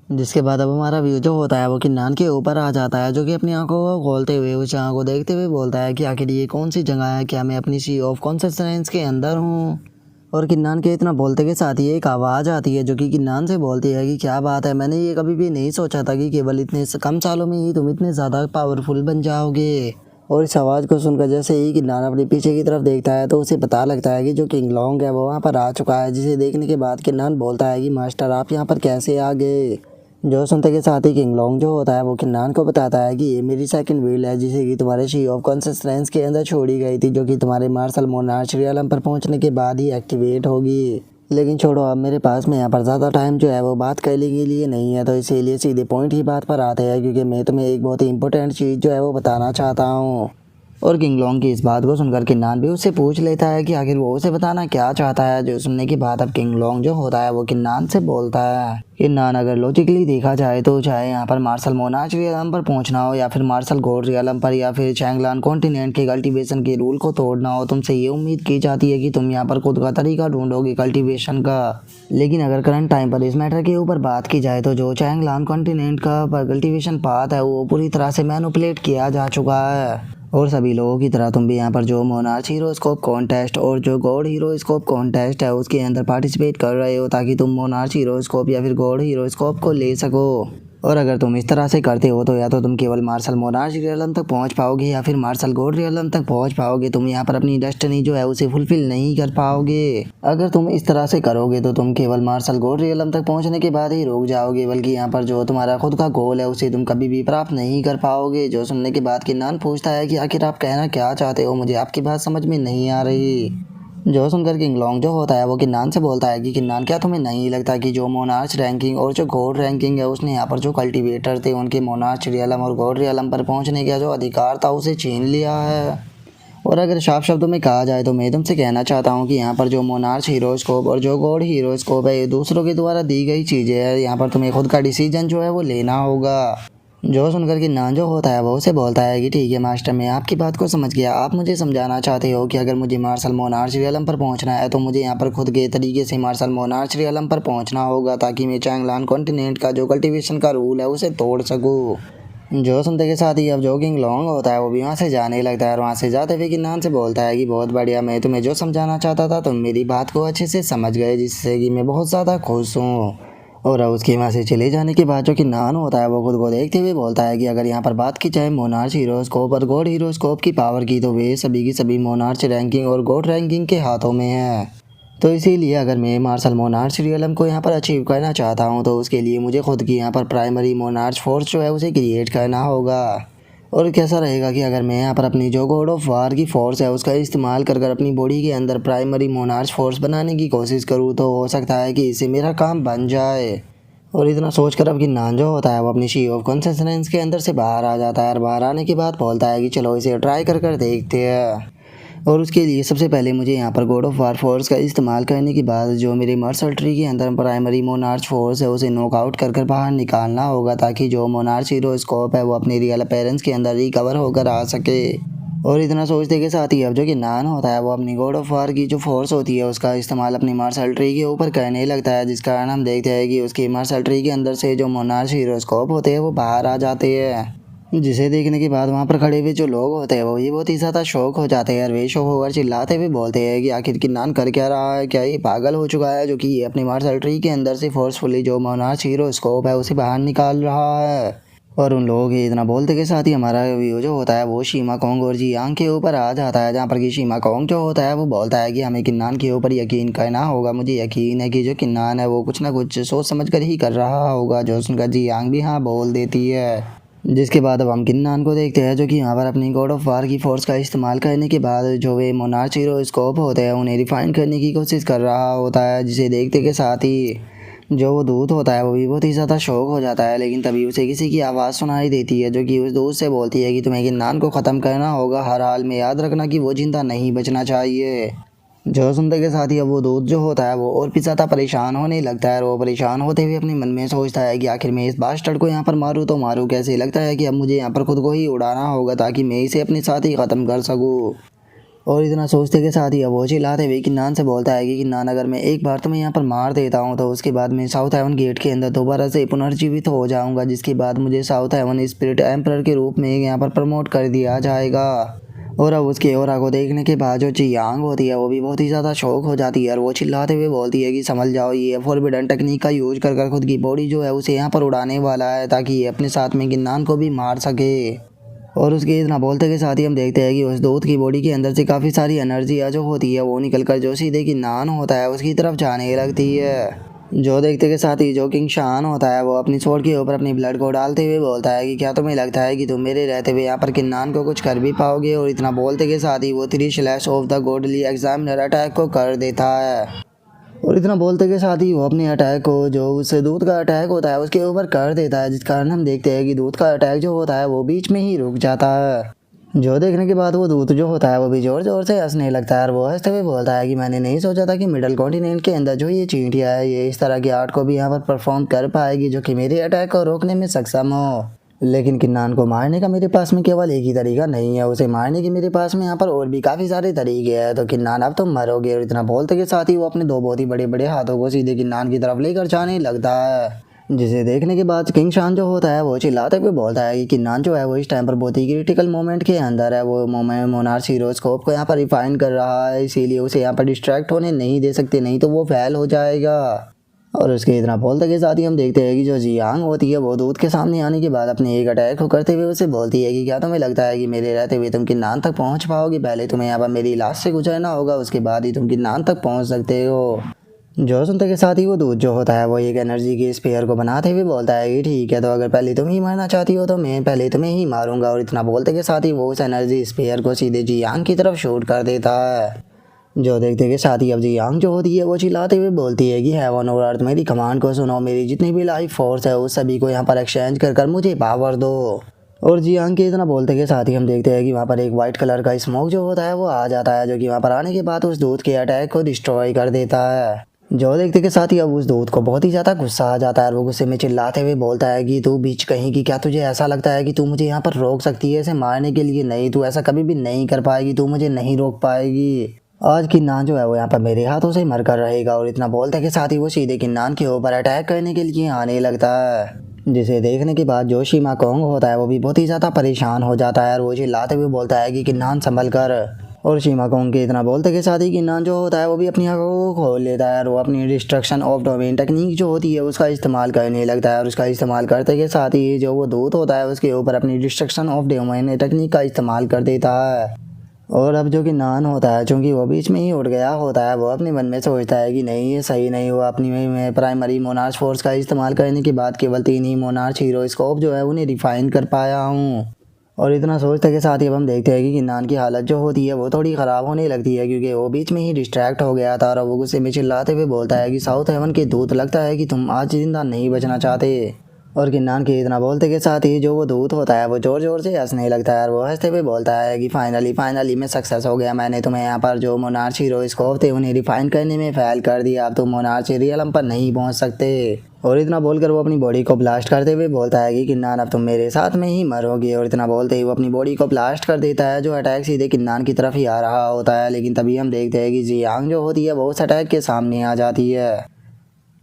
जिसके बाद अब हमारा व्यू जो होता है वो किन्नान के ऊपर आ जाता है, जो कि अपनी आंखों को खोलते हुए उस जगह को देखते हुए बोलता है कि आखिर ये कौन सी जगह है, क्या मैं अपनी सी ऑफ कॉन्सिस्टेंस के अंदर हूँ। और किन्नान के इतना बोलते के साथ ही एक आवाज़ आती है जो कि किन्नान से बोलती है कि क्या बात है, मैंने ये कभी भी नहीं सोचा था कि केवल इतने कम सालों में ही तुम इतने ज़्यादा पावरफुल बन जाओगे। और इस आवाज़ को सुनकर जैसे ही किन्नान अपने पीछे की तरफ देखता है तो उसे पता लगता है कि जो किंग लॉन्ग है वो वहाँ पर आ चुका है, जिसे देखने के बाद किन्नान बोलता है कि मास्टर आप यहाँ पर कैसे आ गए। जो सुनते के साथ ही किंग लॉन्ग जो होता है वो किन्नान को बताता है कि ये मेरी सेकंड व्हील है, जिसे कि तुम्हारे शी ऑफ कॉन्सिस्टेंस के अंदर छोड़ी गई थी, जो कि तुम्हारे मार्शल मोनार्च रियलम पर पहुंचने के बाद ही एक्टिवेट होगी। लेकिन छोड़ो, अब मेरे पास में यहाँ पर ज़्यादा टाइम जो है वो बात करने के लिए नहीं है, तो इसीलिए सीधे पॉइंट ही बात पर आते हैं, क्योंकि मैं तुम्हें एक बहुत ही इंपॉर्टेंट चीज़ जो है वो बताना चाहता हूँ। और किंगलोंग की इस बात को सुनकर किन्नान भी उससे पूछ लेता है कि आखिर वो उसे बताना क्या चाहता है। जो सुनने की बात अब किंगलोंग जो होता है वो किन्नान से बोलता है। किन्नान अगर लॉजिकली देखा जाए तो चाहे यहाँ पर मार्शल मोनार्च रियलम पर पहुंचना हो या फिर मार्शल गोल्ड रियलम पर या फिर चैंगलान कॉन्टिनेंट के कल्टीवेशन के रूल को तोड़ना हो, तुमसे ये उम्मीद की जाती है कि तुम यहाँ पर खुद का तरीका ढूंढोगे कल्टीवेशन का। लेकिन अगर करंट टाइम पर इस मैटर के ऊपर बात की जाए तो जो चैंगलान कॉन्टिनेंट का कल्टीवेशन पाथ है वो पूरी तरह से मैनिपुलेट किया जा चुका है। और सभी लोगों की तरह तुम भी यहाँ पर जो मोनार्च हीरोस्कोप कॉन्टेस्ट और जो गॉड हीरोस्कोप कॉन्टेस्ट है उसके अंदर पार्टिसिपेट कर रहे हो ताकि तुम मोनार्च हीरोस्कोप या फिर गॉड हीरोस्कोप को ले सको। और अगर तुम इस तरह से करते हो तो या तो तुम केवल मार्शल मोनार्च रियलम तक पहुंच पाओगे या फिर मार्शल गोल्ड रियलम तक पहुंच पाओगे। तुम यहाँ पर अपनी डेस्टिनी जो है उसे फुलफिल नहीं कर पाओगे। अगर तुम इस तरह से करोगे तो तुम केवल मार्शल गोल्ड रियलम तक पहुंचने के बाद ही रुक जाओगे, बल्कि यहाँ पर जो तुम्हारा खुद का गोल है उसे तुम कभी भी प्राप्त नहीं कर पाओगे। जो सुनने के बाद किन्नान पूछता है कि आखिर आप कहना क्या चाहते हो, मुझे आपकी बात समझ में नहीं आ रही। जो सुनकर किंगलोंग जो होता है वो किन्नान से बोलता है कि किन्नान क्या तुम्हें नहीं लगता कि जो मोनार्च रैंकिंग और जो गॉड रैंकिंग है उसने यहाँ पर जो कल्टीवेटर थे उनके मोनार्च रियलम और गॉड रियलम पर पहुँचने का जो अधिकार था उसे छीन लिया है। और अगर साफ शब्दों में कहा जाए तो मैं तुमसे कहना चाहता हूँ कि यहाँ पर जो मोनार्च हीरोस्कोप और जो गॉड हीरोस्कोप है ये दूसरों के द्वारा दी गई चीज़ें हैं। यहाँ पर तुम्हें खुद का डिसीजन जो है वो लेना होगा। जो सुनकर किन्नान जो होता है वो उसे बोलता है कि ठीक है मास्टर, मैं आपकी बात को समझ गया। आप मुझे समझाना चाहते हो कि अगर मुझे मार्शल मोनार्च रियलम पर पहुंचना है तो मुझे यहाँ पर खुद के तरीके से मार्शल मोनार्च रियलम पर पहुंचना होगा ताकि मैं चैंगलान कॉन्टिनेंट का जो कल्टीवेशन का रूल है उसे तोड़ सकूँ। जो सुनते के साथ ही अब जो किंगलोंग होता है वो भी वहाँ से जाने लगता है और वहाँ से जाते हुए किन्नान से बोलता है कि बहुत बढ़िया, मैं तुम्हें जो समझाना चाहता था तुम मेरी बात को अच्छे से समझ गए, जिससे कि मैं बहुत ज़्यादा खुश हूँ। और अब उसके वहाँ से चले जाने के बाद जो किन्नान होता है वो खुद को देखते हुए बोलता है कि अगर यहाँ पर बात की जाए मोनार्च हीरोस्कोप और गॉड हीरोस्कोप की पावर की तो वे सभी की सभी मोनार्च रैंकिंग और गॉड रैंकिंग के हाथों में है। तो इसीलिए अगर मैं मार्शल मोनार्च रियलम को यहाँ पर अचीव करना चाहता हूँ तो उसके लिए मुझे खुद की यहाँ पर प्राइमरी मोनार्च फोर्स जो है उसे क्रिएट करना होगा। और कैसा रहेगा कि अगर मैं यहाँ पर अपनी जो गॉड ऑफ वार की फोर्स है उसका इस्तेमाल कर अपनी बॉडी के अंदर प्राइमरी मोनार्च फोर्स बनाने की कोशिश करूँ तो हो सकता है कि इससे मेरा काम बन जाए। और इतना सोचकर अब किन्नान जो होता है वो अपनी शी ऑफ कॉन्सिस्टेंस के अंदर से बाहर आ जाता है और बाहर आने के बाद बोलता है कि चलो इसे ट्राई कर देखते हैं। और उसके लिए सबसे पहले मुझे यहाँ पर गॉड ऑफ वार फोर्स का इस्तेमाल करने के बाद जो मेरे मार्शल ट्री के अंदर प्राइमरी मोनार्च फोर्स है उसे नॉकआउट कर बाहर निकालना होगा ताकि जो मोनार्च हीरोस्कोप है वो अपने रियल अपीयरेंस के अंदर रिकवर होकर आ सके। और इतना सोचते के साथ ही अब जो किन्नान होता है वो अपनी गॉड ऑफ वार की जो फोर्स होती है उसका इस्तेमाल अपनी मार्शल ट्री के ऊपर करने लगता है, जिस कारण हम देखते हैं कि उसकी मार्शल ट्री के अंदर से जो मोनार्च हीरोस्कोप होते हैं वो बाहर आ जाते हैं। जिसे देखने के बाद वहाँ पर खड़े हुए जो लोग होते हैं वो ये बहुत ही ज़्यादा शौक हो जाते हैं और वे शौक होकर चिल्लाते हुए बोलते हैं कि आखिर किन्नान कर क्या रहा है, क्या ये पागल हो चुका है जो कि ये अपनी मार्शल ट्री के अंदर से फोर्सफुली जो मोनार्च हीरोस्कोप है उसे बाहर निकाल रहा है। और उन लोगों के इतना बोलते के साथ ही हमारा व्यू जो होता है वो शीमा कोंग और जियांग के ऊपर आ जाता है, जहाँ पर कि शीमा कोंग जो होता है वो बोलता है कि हमें किन्नान के ऊपर यकीन करना होगा। मुझे यकीन है कि जो किन्नान है वो कुछ ना कुछ सोच समझ कर ही कर रहा होगा। जो सुनकर जियांग भी हाँ बोल देती है। जिसके बाद अब हम किन्नान को देखते हैं जो कि यहाँ पर अपनी गॉड ऑफ वार की फोर्स का इस्तेमाल करने के बाद जो वे मोनार्च हीरोस्कोप होते हैं उन्हें रिफाइन करने की कोशिश कर रहा होता है, जिसे देखते के साथ ही जो वो दूत होता है वो भी बहुत ही ज़्यादा शौक हो जाता है। लेकिन तभी उसे किसी की आवाज़ सुनाई देती है जो कि उस दूत से बोलती है कि तुम्हें किन्नान को ख़त्म करना होगा, हर हाल में याद रखना कि वो जिंदा नहीं बचना चाहिए। जो सुनते के साथ ही अब वो दूत जो होता है वो और भी ज़्यादा परेशान होने लगता है और वो परेशान होते हुए अपने मन में सोचता है कि आखिर मैं इस बास्टर्ड को यहाँ पर मारूँ तो मारूँ कैसे। लगता है कि अब मुझे यहाँ पर खुद को ही उड़ाना होगा ताकि मैं इसे अपने साथ ही ख़त्म कर सकूँ। और इतना सोचते के साथ ही अब वो चिल्लाते हुए किन्नान से बोलता है कि किन्नान अगर मैं एक बार तुम्हें यहाँ पर मार देता हूँ तो उसके बाद मैं साउथ हेवन गेट के अंदर दोबारा से पुनर्जीवित हो जाऊँगा, जिसके बाद मुझे साउथ हेवन स्पिरिट एम्परर के रूप में यहाँ पर प्रमोट कर दिया जाएगा। और अब उसके ओरा को देखने के बाद जो जियांग होती है वो भी बहुत ही ज़्यादा शौक हो जाती है और वो चिल्लाते हुए बोलती है कि समझ जाओ ये फॉरबिडन टेक्निक का यूज कर खुद की बॉडी जो है उसे यहाँ पर उड़ाने वाला है ताकि ये अपने साथ में किन्नान को भी मार सके। और उसके इतना बोलते के साथ ही हम देखते हैं कि उस दूत की बॉडी के अंदर से काफ़ी सारी एनर्जी जो होती है वो निकल कर जो सीधे किन्नान होता है उसकी तरफ जाने लगती है। जो देखते के साथ ही जो किंग शान होता है वो अपनी स्वॉर्ड के ऊपर अपनी ब्लड को डालते हुए बोलता है कि क्या तुम्हें लगता है कि तुम मेरे रहते हुए यहाँ पर किन्नान को कुछ कर भी पाओगे। और इतना बोलते के साथ ही वो 3 slash of the godly examiner attack को कर देता है। और इतना बोलते के साथ ही वो अपने अटैक को जो उससे दूत का अटैक होता है उसके ऊपर कर देता है, जिस कारण हम देखते हैं कि दूत का अटैक जो होता है वो बीच में ही रुक जाता है। जो देखने के बाद वो दूत जो होता है वो भी जोर जोर से हंसने लगता है और वो हंसते हुए बोलता है कि मैंने नहीं सोचा था कि मिडल कॉन्टिनेंट के अंदर जो ये चींटियाँ है ये इस तरह की आर्ट को भी यहाँ पर परफॉर्म कर पाएगी जो कि मेरे अटैक को रोकने में सक्षम हो। लेकिन किन्नान को मारने का मेरे पास में केवल एक ही तरीका नहीं है, उसे मारने की मेरे पास में यहाँ पर और भी काफ़ी सारे तरीके हैं। तो किन्नान अब तुम मरोगे। और इतना बोलते के साथ ही वो अपने दो बहुत ही बड़े बड़े हाथों को सीधे किन्नान की तरफ लेकर जाने लगता है, जिसे देखने के बाद किंग शान जो होता है वो चिल्लाते हुए बोलता है कि किन्नान जो है वो इस टाइम पर बहुत ही क्रिटिकल मोमेंट के अंदर है। वो मोनार्च हीरोस्कोप को यहाँ पर रिफाइन कर रहा है, इसीलिए उसे यहाँ पर डिस्ट्रैक्ट होने नहीं दे सकते, नहीं तो वो फेल हो जाएगा। और उसके इतना बोलते के साथ ही हम देखते हैं कि जो जियांग होती है वो दूत के सामने आने के बाद अपने एक अटैक को करते हुए उसे बोलती है कि क्या तुम्हें लगता है कि मेरे रहते हुए तुम किन्नान तक पहुंच पाओगी? पहले तुम्हें यहाँ पर मेरी लाश से गुजरना होगा, उसके बाद ही तुम किन्नान तक पहुंच सकते हो। जो सुनते के साथ ही वो दूत जो होता है वो एक एनर्जी के स्पेयर को बनाते हुए बोलता है कि ठीक है, तो अगर पहले तुम ही मरना चाहती हो तो मैं पहले तुम्हें ही मारूंगा। और इतना बोलते के साथ ही वो उस एनर्जी स्पेयर को सीधे जियांग की तरफ शूट कर देता है। जो देखते के साथ ही अब जियांग जो होती है वो चिल्लाते हुए बोलती है कि हेवन और अर्थ मेरी कमांड को सुनो, मेरी जितनी भी लाइफ फोर्स है उस सभी को यहाँ पर एक्सचेंज कर मुझे पावर दो। और जियांग के इतना बोलते के साथ ही हम देखते हैं कि वहाँ पर एक वाइट कलर का स्मोक जो होता है वो आ जाता है, जो कि वहाँ पर आने के बाद उस दूत के अटैक को डिस्ट्रॉय कर देता है। जो देखते के साथ ही अब उस दूत को बहुत ही ज़्यादा गुस्सा आ जाता है और वो गुस्से में चिल्लाते हुए बोलता है कि तू बीच कहीं की, क्या तुझे ऐसा लगता है कि तू मुझे यहाँ पर रोक सकती है इसे मारने के लिए? नहीं, तू ऐसा कभी भी नहीं कर पाएगी, तू मुझे नहीं रोक पाएगी। आज किन्नान जो है वो यहाँ पर मेरे हाथों से मर कर रहेगा। और इतना बोलते के साथ ही वो सीधे किन्नान के ऊपर अटैक करने के लिए आने लगता है, जिसे देखने के बाद जो शिमा कोंग होता है वो भी बहुत ही ज़्यादा परेशान हो जाता है और वो चिल्लाते हुए बोलता है कि किन्नान संभल कर। और शिमा कोंग के इतना बोलते के साथ ही किन्नान जो होता है वो भी अपनी आंखों को खोल लेता है और वो अपनी डिस्ट्रक्शन ऑफ डोमेन टेक्निक जो होती है उसका इस्तेमाल करने लगता है। और उसका इस्तेमाल करते के साथ ही जो वो दूत होता है उसके ऊपर अपनी डिस्ट्रक्शन ऑफ डोमेन टेक्निक का इस्तेमाल कर देता है। और अब जो कि नान होता है, चूँकि वो बीच में ही उठ गया होता है, वो अपने मन में सोचता है कि नहीं ये सही नहीं हुआ। अपनी में प्राइमरी मोनार्च फोर्स का इस्तेमाल करने के बाद केवल 3 ही मोनार्च हीरोस्कोप जो है उन्हें रिफाइन कर पाया हूँ। और इतना सोचते के साथ ही अब हम देखते हैं कि किन्नान की हालत जो होती है वो थोड़ी ख़राब होने लगती है, क्योंकि वो बीच में ही डिस्ट्रैक्ट हो गया था। और वो गुस्से में चिल्लाते हुए बोलता है कि साउथ हेवन के दूत, लगता है कि तुम आज जिंदा नहीं बचना चाहते। और किन्नान के इतना बोलते के साथ ही जो वो दूत होता है वो जोर जोर से हंसने लगता है और वो हंसते हुए बोलता है कि फाइनली मैं सक्सेस हो गया। मैंने तुम्हें यहाँ पर जो मोनार्च हीरोस्कोप थे उन्हें रिफाइन करने में फेल कर दिया। अब तुम मोनार्च रियलम पर नहीं पहुँच सकते। और इतना बोलकर वो अपनी बॉडी को ब्लास्ट करते हुए बोलता है कि किन्नान अब तुम मेरे साथ में ही मरोगे। और इतना बोलते ही वो अपनी बॉडी को ब्लास्ट कर देता है। जो अटैक सीधे किन्नान की तरफ ही आ रहा होता है, लेकिन तभी हम देखते हैं कि जियांग जो होती है वो उस अटैक के सामने आ जाती है।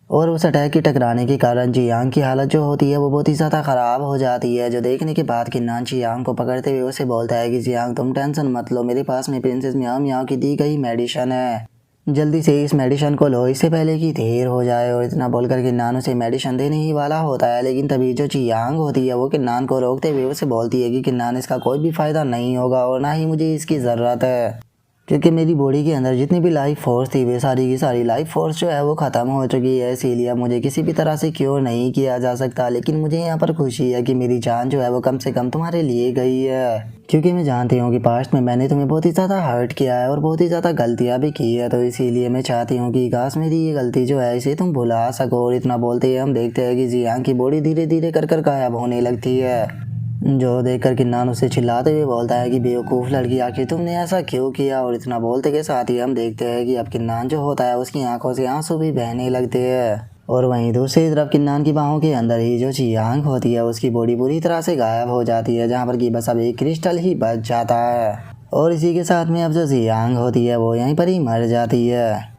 और उस अटैक के टकराने के कारण जियांग की हालत जो होती है वो बहुत ही ज़्यादा ख़राब हो जाती है। जो देखने के बाद किन्नान जियांग को पकड़ते हुए उसे बोलता है कि जियांग तुम टेंशन मत लो, मेरे पास में प्रिंसेस म्याओ म्याओ की दी गई मेडिसिन है, जल्दी से इस मेडिसिन को लो, इससे पहले कि देर हो जाए। और इतना बोलकर किन्नान उसे मेडिसिन देने ही वाला होता है, लेकिन तभी जो जियांग होती है वो किन्नान को रोकते हुए उसे बोलती है कि किन्नान इसका कोई भी फ़ायदा नहीं होगा और ना ही मुझे इसकी ज़रूरत है, क्योंकि मेरी बॉडी के अंदर जितनी भी लाइफ फोर्स थी वे सारी की सारी लाइफ फोर्स जो है वो ख़त्म हो चुकी है। इसीलिए मुझे किसी भी तरह से क्योर नहीं किया जा सकता। लेकिन मुझे यहाँ पर खुशी है कि मेरी जान जो है वो कम से कम तुम्हारे लिए गई है, क्योंकि मैं जानती हूँ कि पास्ट में मैंने तुम्हें बहुत ही ज़्यादा हर्ट किया है और बहुत ही ज़्यादा गलतियाँ भी की है। तो इसीलिए मैं चाहती हूँ कि काश मेरी ये गलती जो है इसे तुम भुला सको। और इतना बोलते ही हम देखते हैं कि जियांग की बॉडी धीरे धीरे कर गायब होने लगती है। जो देखकर किन्नान उसे चिल्लाते हुए बोलता है कि बेवकूफ़ लड़की, आखिर तुमने ऐसा क्यों किया। और इतना बोलते के साथ ही हम देखते हैं कि अब किन्नान जो होता है उसकी आंखों से आंसू भी बहने लगते हैं। और वहीं दूसरी तरफ किन्नान की बाहों के अंदर ही जो जियांग होती है उसकी बॉडी पूरी तरह से गायब हो जाती है, जहाँ पर कि बस अब एक क्रिस्टल ही बच जाता है। और इसी के साथ में अब जो जियांग होती है वो यहीं पर ही मर जाती है।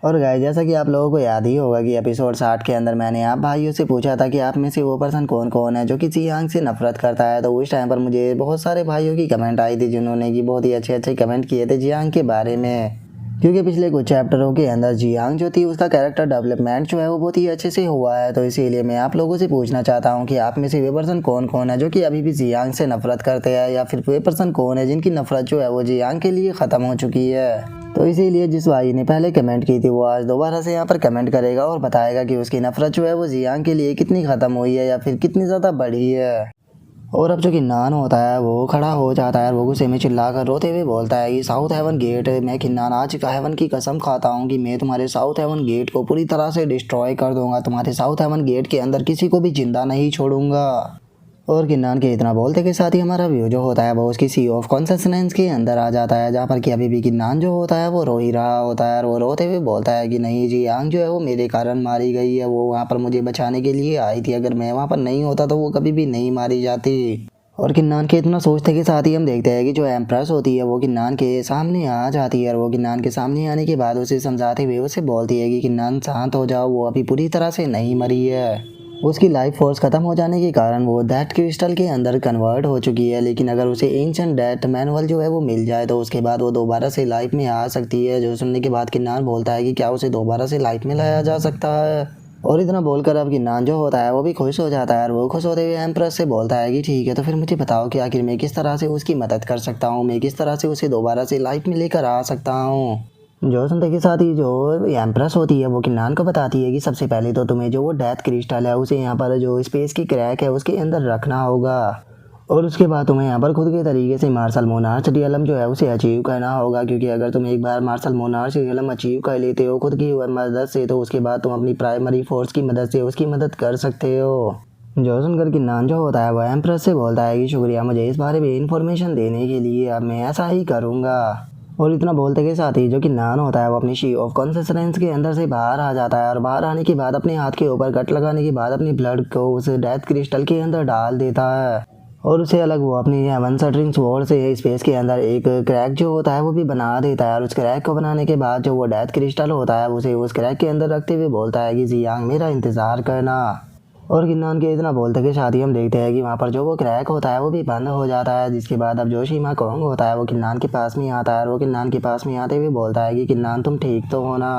और गाइस, जैसा कि आप लोगों को याद ही होगा कि एपिसोड 60 के अंदर मैंने आप भाइयों से पूछा था कि आप में से वो पर्सन कौन कौन है जो कि जियांग से नफरत करता है। तो उस टाइम पर मुझे बहुत सारे भाइयों की कमेंट आई थी जिन्होंने कि बहुत ही अच्छे अच्छे कमेंट किए थे जियांग के बारे में, क्योंकि पिछले कुछ चैप्टरों के अंदर जियांग जो थी उसका कैरेक्टर डेवलपमेंट जो है वो बहुत ही अच्छे से हुआ है। तो इसीलिए मैं आप लोगों से पूछना चाहता हूँ कि आप में से वे पर्सन कौन कौन है जो कि अभी भी जियांग से नफरत करते हैं, या फिर वे पर्सन कौन है जिनकी नफरत जो है वो जियांग के लिए ख़त्म हो चुकी है। तो इसीलिए जिस भाई ने पहले कमेंट की थी वो आज दोबारा से यहाँ पर कमेंट करेगा और बताएगा कि उसकी नफरत जो है वो जियांग के लिए कितनी ख़त्म हुई है या फिर कितनी ज़्यादा बढ़ी है। और अब जो किन्नान होता है वो खड़ा हो जाता है और वो गुस्से में चिल्लाकर रोते हुए बोलता है कि साउथ हेवन गेट, मैं किन्नान आज हेवन की कसम खाता हूँ कि मैं तुम्हारे साउथ हेवन गेट को पूरी तरह से डिस्ट्रॉय कर दूंगा, तुम्हारे साउथ हेवन गेट के अंदर किसी को भी जिंदा नहीं छोड़ूंगा। और किन्नान के इतना बोलते के साथ ही हमारा व्यू जो होता है वो उसकी सी ऑफ कॉन्सियसनेस के अंदर आ जाता है, जहाँ पर कि अभी भी किन्नान जो होता है वो रो ही रहा होता है और वो रोते हुए बोलता है कि नहीं जी यांग जो है वो मेरे कारण मारी गई है, वो वहाँ पर मुझे बचाने के लिए आई थी, अगर मैं वहाँ पर नहीं होता तो वो कभी भी नहीं मारी जाती। और किन्नान के इतना सोचते के साथ ही हम देखते हैं कि जो एम्प्रेस होती है वो किन्नान के सामने आ जाती है और वो किन्नान के सामने आने के बाद उसे समझाते हुए उसे बोलती है कि किन्नान शांत हो जाओ, वो अभी पूरी तरह से नहीं मरी है। उसकी लाइफ फोर्स खत्म हो जाने के कारण वो डेथ क्रिस्टल के अंदर कन्वर्ट हो चुकी है, लेकिन अगर उसे एंशिएंट डेथ मैनुअल जो है वो मिल जाए तो उसके बाद वो दोबारा से लाइफ में आ सकती है। जो सुनने के बाद किन्नान बोलता है कि क्या उसे दोबारा से लाइफ में लाया जा सकता है। और इतना बोलकर अब किन्नान जो होता है वो भी खुश हो जाता है और वो खुश होते हुए एम्प्रेस से बोलता है कि ठीक है तो फिर मुझे बताओ कि आखिर मैं किस तरह से उसकी मदद कर सकता हूँ, मैं किस तरह से उसे दोबारा से लाइफ में लेकर आ सकता हूँ। जो सुनते के साथ ही जो एम्प्रेस होती है वो किन्नान को बताती है कि सबसे पहले तो तुम्हें जो वो डेथ क्रिस्टल है उसे यहाँ पर जो स्पेस की क्रैक है उसके अंदर रखना होगा और उसके बाद तुम्हें यहाँ पर खुद के तरीके से मार्शल मोनार्च रियलम जो है उसे अचीव करना होगा, क्योंकि अगर तुम एक बार मार्शल मोनार्च रियलम अचीव कर लेते हो खुद की मदद से तो उसके बाद तुम अपनी प्राइमरी फोर्स की मदद से उसकी मदद कर सकते हो। जो सुनकर किन्नान जो होता है वह एम्प्रेस से बोलता है कि शुक्रिया मुझे इस बारे में इन्फॉर्मेशन देने के लिए, अब मैं ऐसा ही करूँगा। और इतना बोलते के साथ ही जो किन्नान होता है वो अपनी शी ऑफ कॉन्सियसनेस के अंदर से बाहर आ जाता है और बाहर आने के बाद अपने हाथ के ऊपर कट लगाने के बाद अपनी ब्लड को उस डेथ क्रिस्टल के अंदर डाल देता है और उसे अलग वो अपनी वन शटरिंग स्वॉर्ड से स्पेस के अंदर एक क्रैक जो होता है वो भी बना देता है और उस क्रैक को बनाने के बाद जो वो डेथ क्रिस्टल होता है उसे उस क्रैक के अंदर रखते हुए बोलता है कि जियांग मेरा इंतज़ार करना। और किन्नान के इतना बोलते के साथ ही हम देखते हैं कि वहाँ पर जो वो क्रैक होता है वो भी बंद हो जाता है, जिसके बाद अब जो शीमा कोंग होता है वो किन्नान के पास में आता है और वो किन्नान के पास में आते हुए बोलता है कि किन्नान तुम ठीक तो हो ना।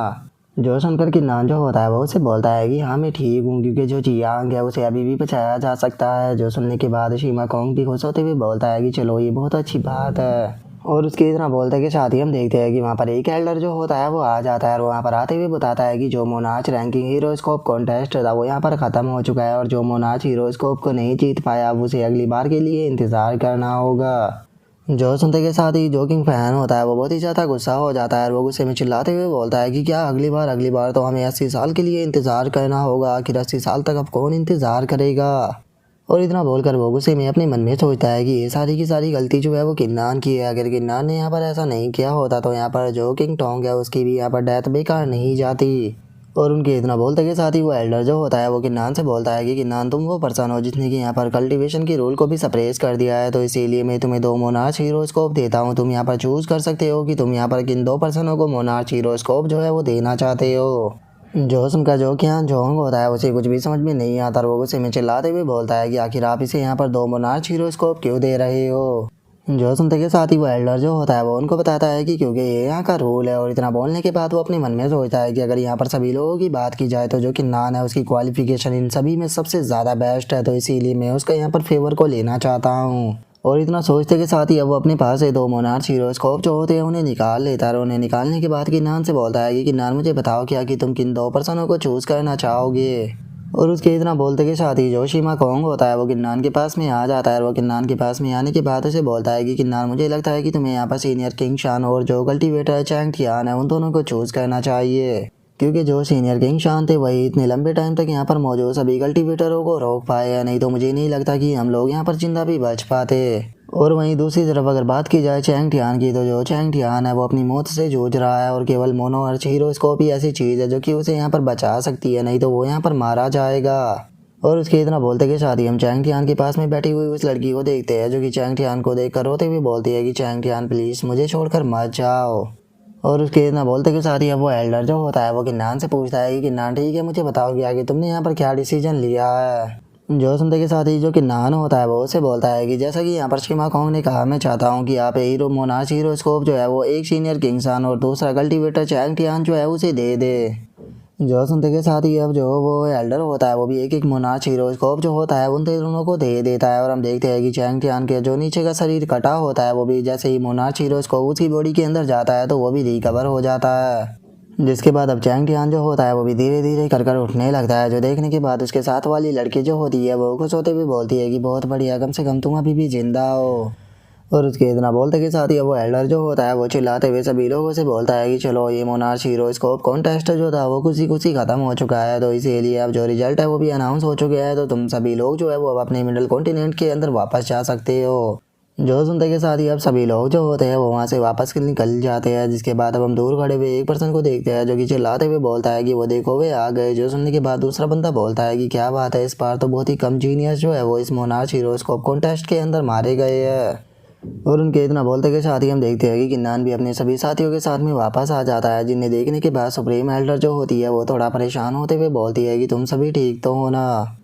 जो सुनकर किन्नान जो होता है वो उसे बोलता है कि हाँ मैं ठीक हूँ, क्योंकि जो जियांग है उसे अभी भी बचाया जा सकता है। जो सुनने के बाद शीमा कोंग भी खुश होते हुए बोलता है कि चलो ये बहुत अच्छी बात है। और उसके इतना बोलते के साथ ही हम देखते हैं कि वहाँ पर एक एल्डर जो होता है वो आ जाता है और वहाँ पर आते हुए बताता है कि जो मोनार्च रैंकिंग हीरोस्कोप कॉन्टेस्ट था वो यहाँ पर ख़त्म हो चुका है और जो मोनार्च हीरोस्कोप को नहीं जीत पाया अब उसे अगली बार के लिए इंतज़ार करना होगा। जो सुनते के साथ ही जो किंग फैन होता है वो बहुत ही ज़्यादा गुस्सा हो जाता है और वो गुस्से में चिल्लाते हुए बोलता है कि क्या अगली बार तो हमें 80 साल के लिए इंतज़ार करना होगा, आखिर 80 साल तक अब कौन इंतज़ार करेगा। और इतना बोलकर वो गुस्से में अपने मन में सोचता है कि ये सारी की सारी गलती जो है वो किन्नान की है, अगर किन्नान ने यहाँ पर ऐसा नहीं किया होता तो यहाँ पर जो किंग टोंग है उसकी भी यहाँ पर डेथ बेकार नहीं जाती। और उनके इतना बोलते के साथ ही वो एल्डर जो होता है वो किन्नान से बोलता है कि किन्नान तुम वो पर्सन हो जिसने कि यहाँ पर कल्टीवेशन की रूल को भी सप्रेस कर दिया है, तो इसीलिए मैं तुम्हें 2 मोनार्च हीरोस्कोप देता हूँ। तुम यहाँ पर चूज़ कर सकते हो कि तुम यहाँ पर किन 2 पर्सनों को मोनार्च हीरोस्कोप जो है वो देना चाहते हो। जोश उनका जो कियान जोंग होता है उसे कुछ भी समझ में नहीं आता और वो गुस्से में चिल्लाते हुए बोलता है कि आखिर आप इसे यहाँ पर 2 मोनार्च हीरोस्कोप क्यों दे रहे हो। जो सुनते के साथ ही वो एल्डर जो होता है वो उनको बताता है कि क्योंकि ये यहाँ का रूल है। और इतना बोलने के बाद वो अपने मन में सोचता है कि अगर यहाँ पर सभी लोगों की बात की जाए तो जो किन्नान है उसकी क्वालिफिकेशन इन सभी में सबसे ज़्यादा बेस्ट है, तो इसीलिए मैं उसका यहाँ पर फेवर को लेना चाहता हूँ। और इतना सोचते के साथ ही अब वो अपने पास से 2 मोनार्च हीरोस्कोप जो होते हैं उन्हें निकाल लेता है और उन्हें निकालने के बाद किन्नान से बोलता है कि किन्नान मुझे बताओ क्या कि तुम किन 2 पर्सनों को चूज़ करना चाहोगे। और उसके इतना बोलते के साथ ही जो शीमा कोंग होता है वो किन्नान के पास में आ जाता है और वो किन्नान के पास में आने के बाद उसे बोलता है कि किन्नान मुझे लगता है कि तुम्हें यहाँ पर सीनियर किंग शान और जो कल्टीवेटर चैंग थियान है उन दोनों को चूज़ करना चाहिए, क्योंकि जो सीनियर किंग शान थे वही इतने लंबे टाइम तक यहाँ पर मौजूद सभी कल्टीवेटरों को रोक पाए हैं, नहीं तो मुझे नहीं लगता कि हम लोग यहाँ पर जिंदा भी बच पाते। और वहीं दूसरी तरफ अगर बात की जाए चैंग थियान की, तो जो चैंग थियान है वो अपनी मौत से जूझ रहा है और केवल मोनार्च हीरोस्कोप ही ऐसी चीज़ है जो कि उसे यहाँ पर बचा सकती है, नहीं तो वो यहाँ पर मारा जाएगा। और उसके इतना बोलते के साथ ही हम चैंग थियान के पास में बैठी हुई उस लड़की को देखते हैं जो कि चैंग थियान को देखकर रोते हुए बोलती है कि चैंग थियान प्लीज़ मुझे छोड़कर मत जाओ। और उसके इतना बोलते के साथ ही अब वो एल्डर जो होता है वो किन्नान से पूछता है कि किन्नान ठीक है मुझे बताओ कि आगे तुमने यहाँ पर क्या डिसीजन लिया है। जो सुनते के साथ ही जो किन्नान होता है वो उसे बोलता है कि जैसा कि यहाँ पर शीमा कोंग ने कहा, मैं चाहता हूँ कि आप हीरो मोनार्च हीरोस्कोप जो है वो एक सीनियर किंग शान और दूसरा कल्टीवेटर चैंग थियान जो है उसे दे दे। जो सुनते के साथ ही अब जो वो एल्डर होता है वो भी एक मोनार्च हीरोस्कोप जो होता है उन दोनों को दे देता है और हम देखते हैं कि चैंग थियान के जो नीचे का शरीर कटा होता है वो भी जैसे ही मोनार्च हीरोस्कोप उसकी बॉडी के अंदर जाता है तो वो भी रिकवर हो जाता है। जिसके बाद अब चैंग थियान जो होता है वो भी धीरे धीरे कर उठने लगता है, जो देखने के बाद उसके साथ वाली लड़की जो होती है वो खुश होते हुए बोलती है कि बहुत बढ़िया, कम से कम तुम अभी भी जिंदा हो। और उसके इतना बोलते के साथ ही वो एल्डर जो होता है वो चिल्लाते हुए सभी लोगों से बोलता है कि चलो ये मोनार्च हीरोस्कोप कॉन्टेस्ट जो था वो कुछ ही खत्म हो चुका है, तो इसीलिए अब जो रिजल्ट है वो भी अनाउंस हो चुके हैं, तो तुम सभी लोग जो है वो अब अपने मिडल कॉन्टिनेंट के अंदर वापस जा सकते हो। जो सुनते के साथ ही अब सभी लोग जो होते हैं वो वहाँ से वापस निकल जाते हैं, जिसके बाद अब हम दूर खड़े हुए एक पर्सन को देखते हैं जो कि चिल्लाते हुए बोलता है कि वो देखो वे आ गए। जो सुनने के बाद दूसरा बंदा बोलता है कि क्या बात है, इस बार तो बहुत ही कम जीनियस जो है वो इस मोनार्च हीरोस्कोप कॉन्टेस्ट के अंदर मारे गए हैं। और उनके इतना बोलते के साथ ही हम देखते हैं कि किन्नान भी अपने सभी साथियों के साथ में वापस आ जाता है, जिन्हें देखने के बाद सुप्रीम एल्डर जो होती है वो थोड़ा परेशान होते हुए बोलती है कि तुम सभी ठीक तो हो ना।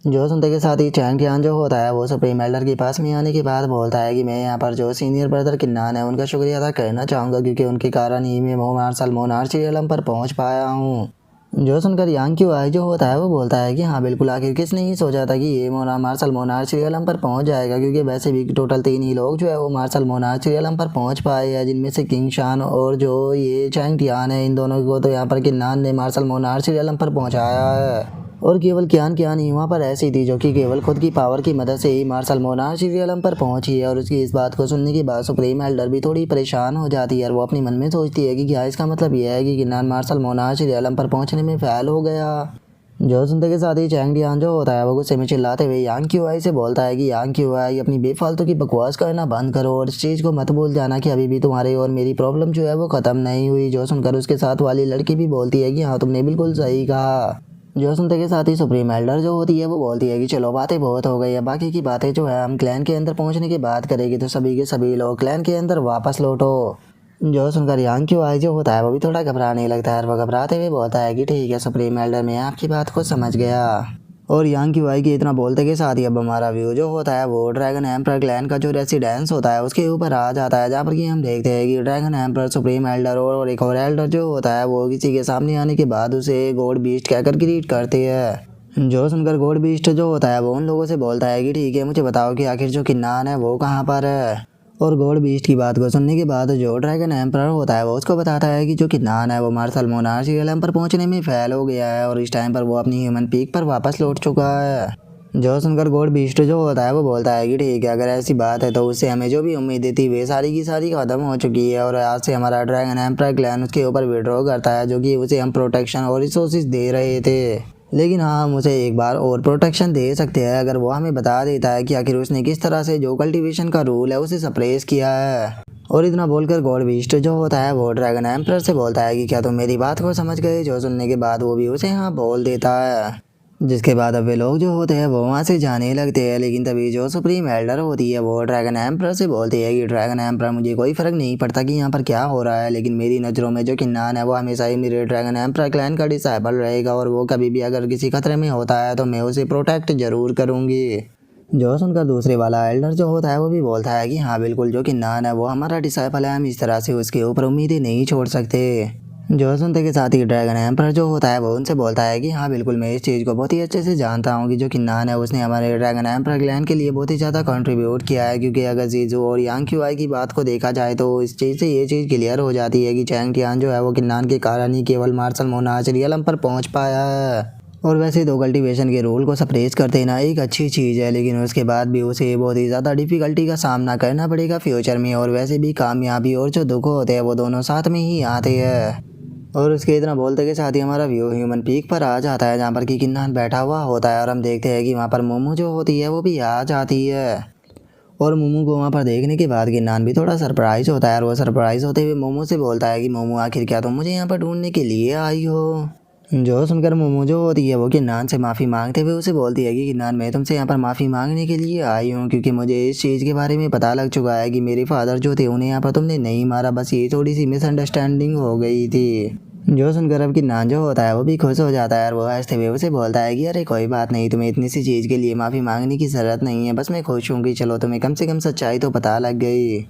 जो सुनते के साथ ही चैंग टियान जो होता है वो सुप्रीम एल्डर के पास में आने के बाद बोलता है कि मैं यहाँ पर जो सीनियर ब्रदर किन्नान है उनका शुक्रिया अदा करना चाहूँगा, क्योंकि उनके कारण ही मैं मोनार्च रियलम पर पहुँच पाया हूँ। जो सुनकर यांग क्यू आई जो होता है वो बोलता है कि हाँ बिल्कुल, आखिर किसने ही सोचा था कि ये मोनार्च रियलम पर पहुंच जाएगा, क्योंकि वैसे भी टोटल 3 ही लोग जो है वो मोनार्च रियलम पर पहुंच पाए हैं, जिनमें से किंग शान और जो ये चैंग टियान है, इन दोनों को तो यहाँ पर किन्नान ने मोनार्च रियलम पर पहुँचाया है। और केवल कियान ही वहाँ पर ऐसी थी जो कि केवल खुद की पावर की मदद से ही मोनार्च रियलम पर पहुंची है। और उसकी इस बात को सुनने के बाद सुप्रीम एल्डर भी थोड़ी परेशान हो जाती है और वो अपने मन में सोचती है कि क्या इसका मतलब यह है कि किन्नान मोनार्च रियलम पर पहुंचने में फेल हो गया। जो सुनते के साथ ही चैंग डियान जो होता है वो गुस्से में चिल्लाते हुए यांग क्यू आई से बोलता है कि यांग क्यू आई अपनी बेफालतू की बकवास करना बंद करो और इस चीज़ को मत भूल जाना कि अभी भी तुम्हारे और मेरी प्रॉब्लम जो है वो ख़त्म नहीं हुई। जो सुनकर उसके साथ वाली लड़की भी बोलती है कि हाँ तुमने बिल्कुल सही कहा। जो सुनते के साथ ही सुप्रीम एल्डर जो होती है वो बोलती है कि चलो बातें बहुत हो गई है, बाकी की बातें जो है हम क्लैन के अंदर पहुंचने की बात करेंगे, तो सभी के सभी लोग क्लैन के अंदर वापस लौटो। जो सुनकर यांग क्यू आई जो होता है वो भी थोड़ा घबराने लगता है और वो घबराते हुए बोलता है कि ठीक है सुप्रीम एल्डर, मैं आपकी बात को समझ गया। और यांग क्यू आई के इतना बोलते के साथ ही अब हमारा व्यू जो होता है वो ड्रैगन एम्पर क्लैन का जो रेसिडेंस होता है उसके ऊपर आ जाता है, जहाँ पर कि हम देखते हैं कि ड्रैगन एम्पर सुप्रीम एल्डर और एक और एल्डर जो होता है वो किसी के सामने आने के बाद उसे गॉड बीस्ट कहकर ग्रीट करते हैं। जो सुनकर गॉड बीस्ट जो होता है वो उन लोगों से बोलता है कि ठीक है मुझे बताओ कि आखिर जो किन्नान है वो कहाँ पर है। और गॉड बीस्ट की बात को सुनने के बाद जो ड्रैगन एम्पर होता है वो उसको बताता है कि जो किन्नान है वो मोनार्च रियलम पर पहुंचने में फेल हो गया है और इस टाइम पर वो अपनी ह्यूमन पीक पर वापस लौट चुका है। जो सुनकर गॉड बीस्ट जो होता है वो बोलता है कि ठीक है, अगर ऐसी बात है तो उससे हमें जो भी उम्मीदें थी वे सारी की सारी खत्म हो चुकी है और आज से हमारा ड्रैगन एम्पर क्लैन उसके ऊपर विड्रॉ करता है, जो कि उसे हम प्रोटेक्शन और रिसोर्सेज दे रहे थे। लेकिन हाँ हम उसे एक बार और प्रोटेक्शन दे सकते हैं अगर वो हमें बता देता है कि आखिर उसने किस तरह से जो कल्टीवेशन का रूल है उसे सप्रेस किया है। और इतना बोलकर गॉड बीस्ट जो होता है वो ड्रैगन एम्पर से बोलता है कि क्या तुम मेरी बात को समझ गए। जो सुनने के बाद वो भी उसे हाँ बोल देता है, जिसके बाद अब वे लोग जो होते हैं वो वहाँ से जाने लगते हैं। लेकिन तभी जो सुप्रीम एल्डर होती है वो ड्रैगन एम्पर से बोलती है कि ड्रैगन एम्पर, मुझे कोई फ़र्क नहीं पड़ता कि यहाँ पर क्या हो रहा है, लेकिन मेरी नज़रों में जो किन्नान है वो हमेशा ही मेरे ड्रैगन एम्पर क्लैन का डिसाइबल रहेगा और वो कभी भी अगर किसी खतरे में होता है तो मैं उसे प्रोटेक्ट ज़रूर करूँगी। जो सुनकर दूसरे वाला एल्डर जो होता है वो भी बोलता है कि हाँ बिल्कुल, जो किन्नान है वो हमारा डिसाइबल है, हम इस तरह से उसके ऊपर उम्मीदें नहीं छोड़ सकते। जो सुनते के साथ ही ड्रैगन एम्पर जो होता है वो उनसे बोलता है कि हाँ बिल्कुल, मैं इस चीज़ को बहुत ही अच्छे से जानता हूँ कि जो किन्नान है उसने हमारे ड्रैगन एम्पर क्लैन के लिए बहुत ही ज़्यादा कंट्रीब्यूट किया है, क्योंकि अगर जीजू और यांग क्यू आई की बात को देखा जाए तो इस चीज़ से ये चीज़ क्लियर हो जाती है कि चैंग टियान जो है वो किन्नान के कारण ही केवल मोनार्च रियलम पर पहुँच पाया है। और वैसे तो कल्टीवेशन के रूल को सप्रेस कर देना एक अच्छी चीज़ है, लेकिन उसके बाद भी उसे बहुत ही ज़्यादा डिफ़िकल्टी का सामना करना पड़ेगा फ्यूचर में। और वैसे भी कामयाबी और जो दुख होते हैं वो दोनों साथ में ही आते हैं। और उसके इतना बोलते के साथ ही हमारा व्यू ह्यूमन पीक पर आ जाता है, जहाँ पर कि किन्नान बैठा हुआ होता है और हम देखते हैं कि वहाँ पर मोमो जो होती है वो भी आ जाती है। और मोमो को वहाँ पर देखने के बाद किन्नान भी थोड़ा सरप्राइज होता है और वो सरप्राइज होते हुए मोमो से बोलता है कि मोमो, आखिर क्या तुम मुझे यहाँ पर ढूंढने के लिए आई हो। जो सुनकर मोमो जो होती है वो किन्नान से माफ़ी मांगते हुए उसे बोलती है कि किन्नान, मैं तुमसे यहाँ पर माफ़ी मांगने के लिए आई हूँ, क्योंकि मुझे इस चीज़ के बारे में पता लग चुका है कि मेरे फादर जो थे उन्हें यहाँ पर तुमने नहीं मारा, बस ये थोड़ी सी मिसअंडरस्टैंडिंग हो गई थी। जो सुनकर अब किन्नान जो होता है वो भी खुश हो जाता है और वो हंसते हुए उसे बोलता है कि अरे कोई बात नहीं, तुम्हें इतनी सी चीज़ के लिए माफ़ी मांगने की ज़रूरत नहीं है, बस मैं खुश हूँ कि चलो तुम्हें कम से कम सच्चाई तो पता लग गई।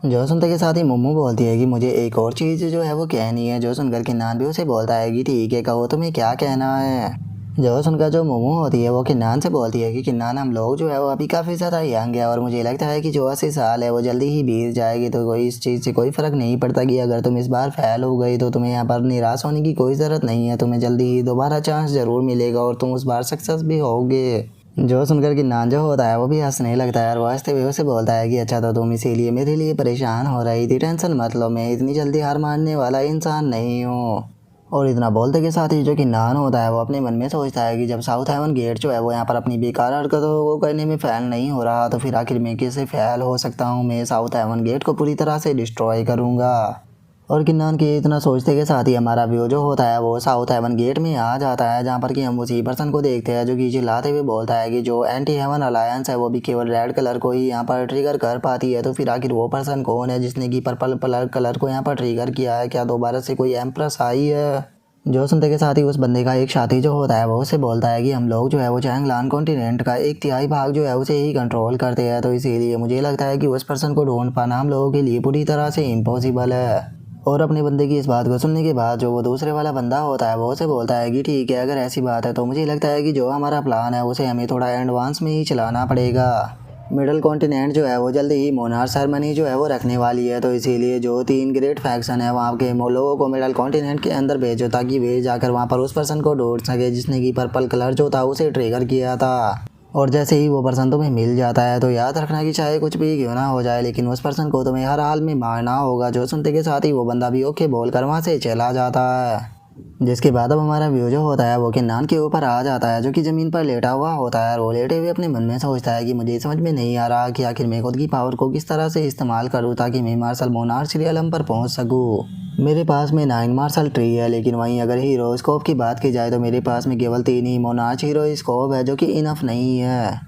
जो सुनते के साथ ही मोमो बोलती है कि मुझे एक और चीज़ जो है वो कहनी है। जो सुनकर किन्नान भी उसे बोलता है कि ठीक है, कहो तुम्हें क्या कहना है। जो सुनकर जो मोमो होती है वो किन्नान से बोलती है कि किन्नान, हम लोग जो है वो अभी काफ़ी ज़्यादा यंग है और मुझे लगता है कि जो 80 साल है वो जल्दी ही बीत जाएगी, तो कोई इस चीज़ से कोई फ़र्क नहीं पड़ता कि अगर तुम इस बार फेल हो गई तो तुम्हें यहाँ पर निराश होने की कोई ज़रूरत नहीं है, तुम्हें जल्दी ही दोबारा चांस ज़रूर मिलेगा और तुम उस बार सक्सेस भी होगे। जो सुनकर किन्नान जो होता है वो भी हंसने लगता है और वो हंसते हुए उसे बोलता है कि अच्छा तो तुम इसीलिए मेरे लिए परेशान हो रही थी, टेंशन मत लो, मैं इतनी जल्दी हार मानने वाला इंसान नहीं हूँ। और इतना बोलते के साथ ही जो किन्नान होता है वो अपने मन में सोचता है कि जब साउथ हेवन गेट जो है वो यहाँ पर अपनी बेकार हरकतों को करने में फेल नहीं हो रहा तो फिर आखिर मैं कैसे फेल हो सकता हूँ। मैं साउथ हेवन गेट को पूरी तरह से डिस्ट्रॉय करूँगा। और किन्नान के इतना सोचते के साथ ही हमारा व्यू जो होता है वो साउथ हेवन गेट में आ जाता है, जहाँ पर कि हम उसी पर्सन को देखते हैं जो कि चिल्लाते हुए बोलता है कि जो एंटी हेवन अलायंस है वो भी केवल रेड कलर को ही यहाँ पर ट्रिगर कर पाती है। तो फिर आखिर वो पर्सन कौन है जिसने कि पर्पल कलर को यहाँ पर ट्रिगर किया है? क्या दोबारा से कोई एम्प्रेस आई है? जो सुनते के साथ ही उस बंदे का एक साथी जो होता है वो उसे बोलता है कि हम लोग जो है वो चैंगलान कॉन्टिनेंट का 1/3 भाग जो है उसे ही कंट्रोल करते हैं, तो इसीलिए मुझे लगता है कि उस पर्सन को ढूंढ पाना हम लोगों के लिए पूरी तरह से इम्पॉसिबल है। और अपने बंदे की इस बात को सुनने के बाद जो वो दूसरे वाला बंदा होता है वो उसे बोलता है कि ठीक है, अगर ऐसी बात है तो मुझे लगता है कि जो हमारा प्लान है उसे हमें थोड़ा एडवांस में ही चलाना पड़ेगा। मिडल कॉन्टिनेंट जो है वो जल्दी ही मोनार्क सेरेमनी जो है वो रखने वाली है, तो इसीलिए जो 3 ग्रेट फैक्शन है वहाँ के लोगों को मिडल कॉन्टिनेंट के अंदर भेजो ताकि वे जाकर वहाँ पर उस पर्सन को ढूंढ सके जिसने कि पर्पल कलर जो था उसे ट्रिगर किया था। और जैसे ही वो पर्सन तुम्हें मिल जाता है तो याद रखना कि चाहे कुछ भी क्यों ना हो जाए लेकिन उस पर्सन को तुम्हें हर हाल में मारना होगा। जो सुनते के साथ ही वो बंदा भी ओके बोल कर वहाँ से चला जाता है। जिसके बाद अब हमारा व्यू जो होता है वो किन्नान के ऊपर आ जाता है जो कि ज़मीन पर लेटा हुआ होता है और वो लेटे हुए अपने मन में सोचता है कि मुझे समझ में नहीं आ रहा कि आखिर मैं खुद की पावर को किस तरह से इस्तेमाल करूँ ताकि मैं मार्शल मोनार्क रियलम पर पहुँच सकूँ। मेरे पास में 9 मार्शल ट्री है, लेकिन वहीं अगर हीरोस्कोप की बात की जाए तो मेरे पास में केवल 3 ही मोनार्क हीरोस्कोप है जो कि इनफ नहीं है।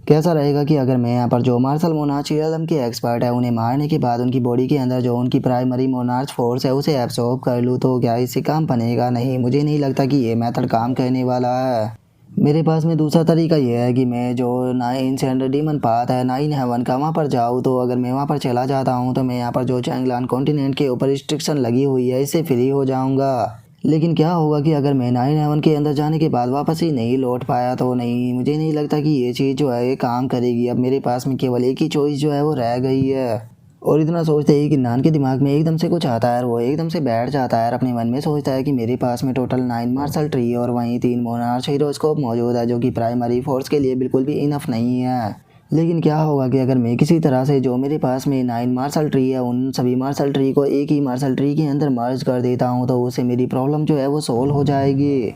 कैसा रहेगा कि अगर मैं यहाँ पर जो मार्शल मोनार्क रियलम के एक्सपर्ट है उन्हें मारने के बाद उनकी बॉडी के अंदर जो उनकी प्राइमरी मोनार्क फोर्स है उसे एब्सॉर्ब कर लूँ, तो क्या इससे काम बनेगा? नहीं, मुझे नहीं लगता कि ये मेथड काम करने वाला है। मेरे पास में दूसरा तरीका ये है कि मैं जो 9 सेंटर डीमन पाथ है 9 हेवन का वहाँ पर जाऊँ, तो अगर मैं वहाँ पर चला जाता हूँ तो मैं यहाँ पर जो चैंगलान कॉन्टिनेंट के ऊपर रिस्ट्रिक्शन लगी हुई है इससे फ्री हो जाऊँगा। लेकिन क्या होगा कि अगर मैं 9 हेवन के अंदर जाने के बाद वापस ही नहीं लौट पाया तो नहीं, मुझे नहीं लगता कि ये चीज़ जो है ये काम करेगी। अब मेरे पास में केवल एक ही चॉइस जो है वो रह गई है। और इतना सोचते ही किन्नान के दिमाग में एकदम से कुछ आता है और वो एकदम से बैठ जाता है और अपने मन में सोचता है कि मेरे पास में टोटल 9 मार्शल ट्री और वहीं 3 मोनार्क हीरोस्कोप मौजूद है जो कि प्राइमरी फोर्स के लिए बिल्कुल भी इनफ नहीं है। लेकिन क्या होगा कि अगर मैं किसी तरह से जो मेरे पास में 9 मार्शल ट्री है उन सभी मार्शल ट्री को एक ही मार्शल ट्री के अंदर मर्ज कर देता हूँ तो उससे मेरी प्रॉब्लम जो है वो सोल्व हो जाएगी।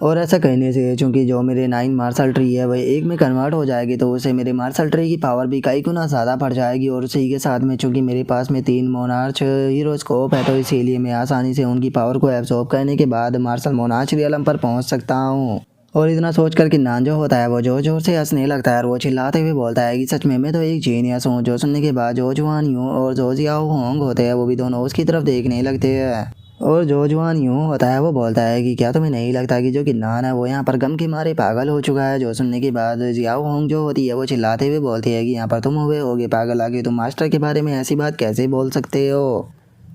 और ऐसा करने से चूँकि जो मेरे 9 मार्शल ट्री है वह एक में कन्वर्ट हो जाएगी तो उससे मेरे मार्शल ट्री की पावर भी कई गुना ज़्यादा बढ़ जाएगी। और उसी के साथ में चूँकि मेरे पास में 3 मोनार्क हीरोस्कोप है तो इसीलिए मैं आसानी से उनकी पावर को एब्जॉर्ब करने के बाद मार्शल मोनार्क रियलम पर पहुँच सकता हूँ। और इतना सोच कर किन्नान जो होता है वो जोर जोर से हंसने लगता है और वो चिल्लाते हुए बोलता है कि सच में मैं तो एक जीनियस हूँ। जो सुनने के बाद जो जुआन यूँ और जो जियाओ होंग होते हैं वो भी दोनों उसकी तरफ देखने लगते हैं। और जो जुआन यूँ होता है वो बोलता है कि क्या तुम्हें नहीं लगता कि जो किन्नान है वो यहाँ पर गम के मारे पागल हो चुका है? जो सुनने के बाद जियाओ होंग जो होती है वो चिल्लाते हुए बोलती है कि यहाँ पर तुम हुए होगे पागल, आगे तुम मास्टर के बारे में ऐसी बात कैसे बोल सकते हो?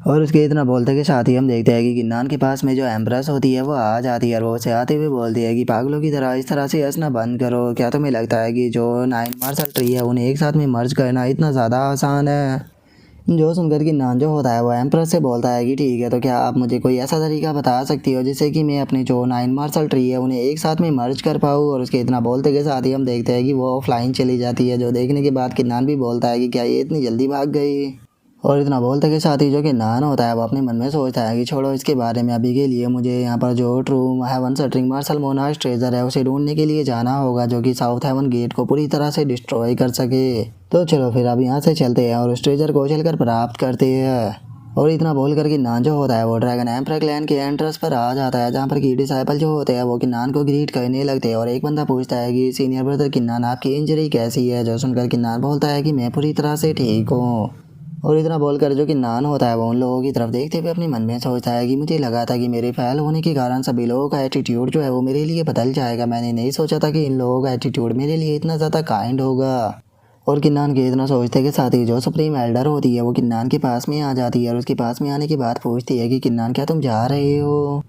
और उसके इतना बोलते के साथ ही हम देखते हैं कि किन्नान के पास में जो एम्प्रेस होती है वो आ जाती है और वो उसे आते हुए बोलती है कि पागलों की तरह इस तरह से हंसना बंद करो। क्या तुम्हें लगता है कि जो 9 मार्शल ट्री है उन्हें एक साथ में मर्ज करना इतना ज़्यादा आसान है? जो सुनकर किन्नान जो होता है वो एम्प्रेस से बोलता है कि ठीक है, तो क्या आप मुझे कोई ऐसा तरीका बता सकती हो जिससे कि मैं अपने जो 9 मार्शल ट्री है उन्हें एक साथ में मर्ज कर पाऊँ? और उसके इतना बोलते के साथ ही हम देखते हैं कि वो ऑफलाइन चली जाती है, जो देखने के बाद किन्नान भी बोलता है कि क्या ये इतनी जल्दी भाग गई? और इतना बोलते के साथ ही जो किन्नान होता है वो अपने मन में सोचता है कि छोड़ो इसके बारे में, अभी के लिए मुझे यहाँ पर जो true heaven centering marshal monarch treasure है उसे ढूंढने के लिए जाना होगा जो कि साउथ हेवन गेट को पूरी तरह से डिस्ट्रॉय कर सके। तो चलो फिर अब यहाँ से चलते हैं और उस ट्रेजर को चलकर प्राप्त करते हैं। और इतना बोल कर किन्नान जो होता है वो ड्रैगन एम्परर क्लैन के एंट्रेंस पर आ जाता है, जहाँ पर की डिसाइपल जो होते हैं वो किन्नान को ग्रीट करने लगते हैं। और एक बंदा पूछता है कि सीनियर ब्रदर किन्नान आपकी इंजरी कैसी है? जो सुनकर किन्नान बोलता है कि मैं पूरी तरह से ठीक हूँ। और इतना बोलकर जो किन्नान होता है वो उन लोगों की तरफ देखते हुए अपने मन में सोचता है कि मुझे लगा था कि मेरे फेल होने के कारण सभी लोगों का एटीट्यूड जो है वो मेरे लिए बदल जाएगा। मैंने नहीं सोचा था कि इन लोगों का एटीट्यूड मेरे लिए इतना ज़्यादा काइंड होगा। और किन्नान के इतना सोचते के साथ ही जो सुप्रीम एल्डर होती है वो किन्नान के पास में आ जाती है और उसके पास में आने के बाद पूछती है कि किन्नान क्या तुम जा रहे हो?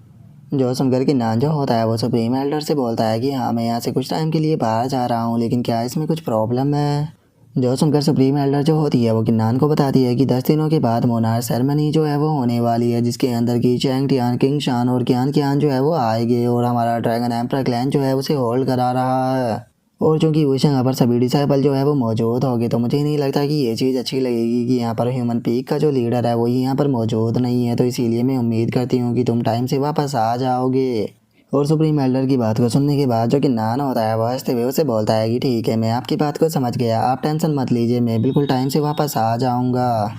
जो सुनकर किन्नान जो होता है वो सुप्रीम एल्डर से बोलता है कि हाँ, मैं यहाँ से कुछ टाइम के लिए बाहर जा रहा हूँ, लेकिन क्या इसमें कुछ प्रॉब्लम है? जो सुनकर सुप्रीम एल्डर जो होती है वो किन्नान को बताती है कि 10 दिनों के बाद मोनार्क सेरेमनी जो है वो होने वाली है, जिसके अंदर की चैंग टियान किंग शान और कियान कियान जो है वो आएंगे और हमारा ड्रैगन एम्परर क्लैन जो है उसे होल्ड करा रहा है। और चूँकि उस जगह पर सभी डिसाइपल जो है वो मौजूद होंगे, तो मुझे नहीं लगता कि ये चीज़ अच्छी लगेगी कि यहाँ पर ह्यूमन पीक का जो लीडर है वो यहाँ पर मौजूद नहीं है। तो इसीलिए मैं उम्मीद करती हूँ कि तुम टाइम से वापस आ जाओगे। और सुप्रीम एल्डर की बात को सुनने के बाद जो कि नान होता है वो हंसते हुए उसे बोलता है कि ठीक है, मैं आपकी बात को समझ गया, आप टेंशन मत लीजिए, मैं बिल्कुल टाइम से वापस आ जाऊँगा।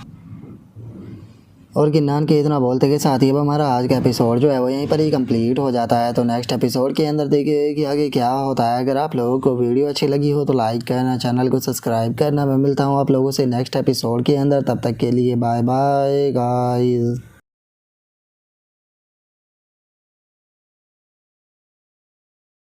और गिन्नान के इतना बोलते के साथ ही अब हमारा आज का एपिसोड जो है वो यहीं पर ही कंप्लीट हो जाता है। तो नेक्स्ट एपिसोड के अंदर देखिए कि आगे क्या होता है। अगर आप लोगों को वीडियो अच्छी लगी हो तो लाइक करना, चैनल को सब्सक्राइब करना। मैं मिलता हूँ आप लोगों से नेक्स्ट एपिसोड के अंदर, तब तक के लिए बाय बाय गाइस।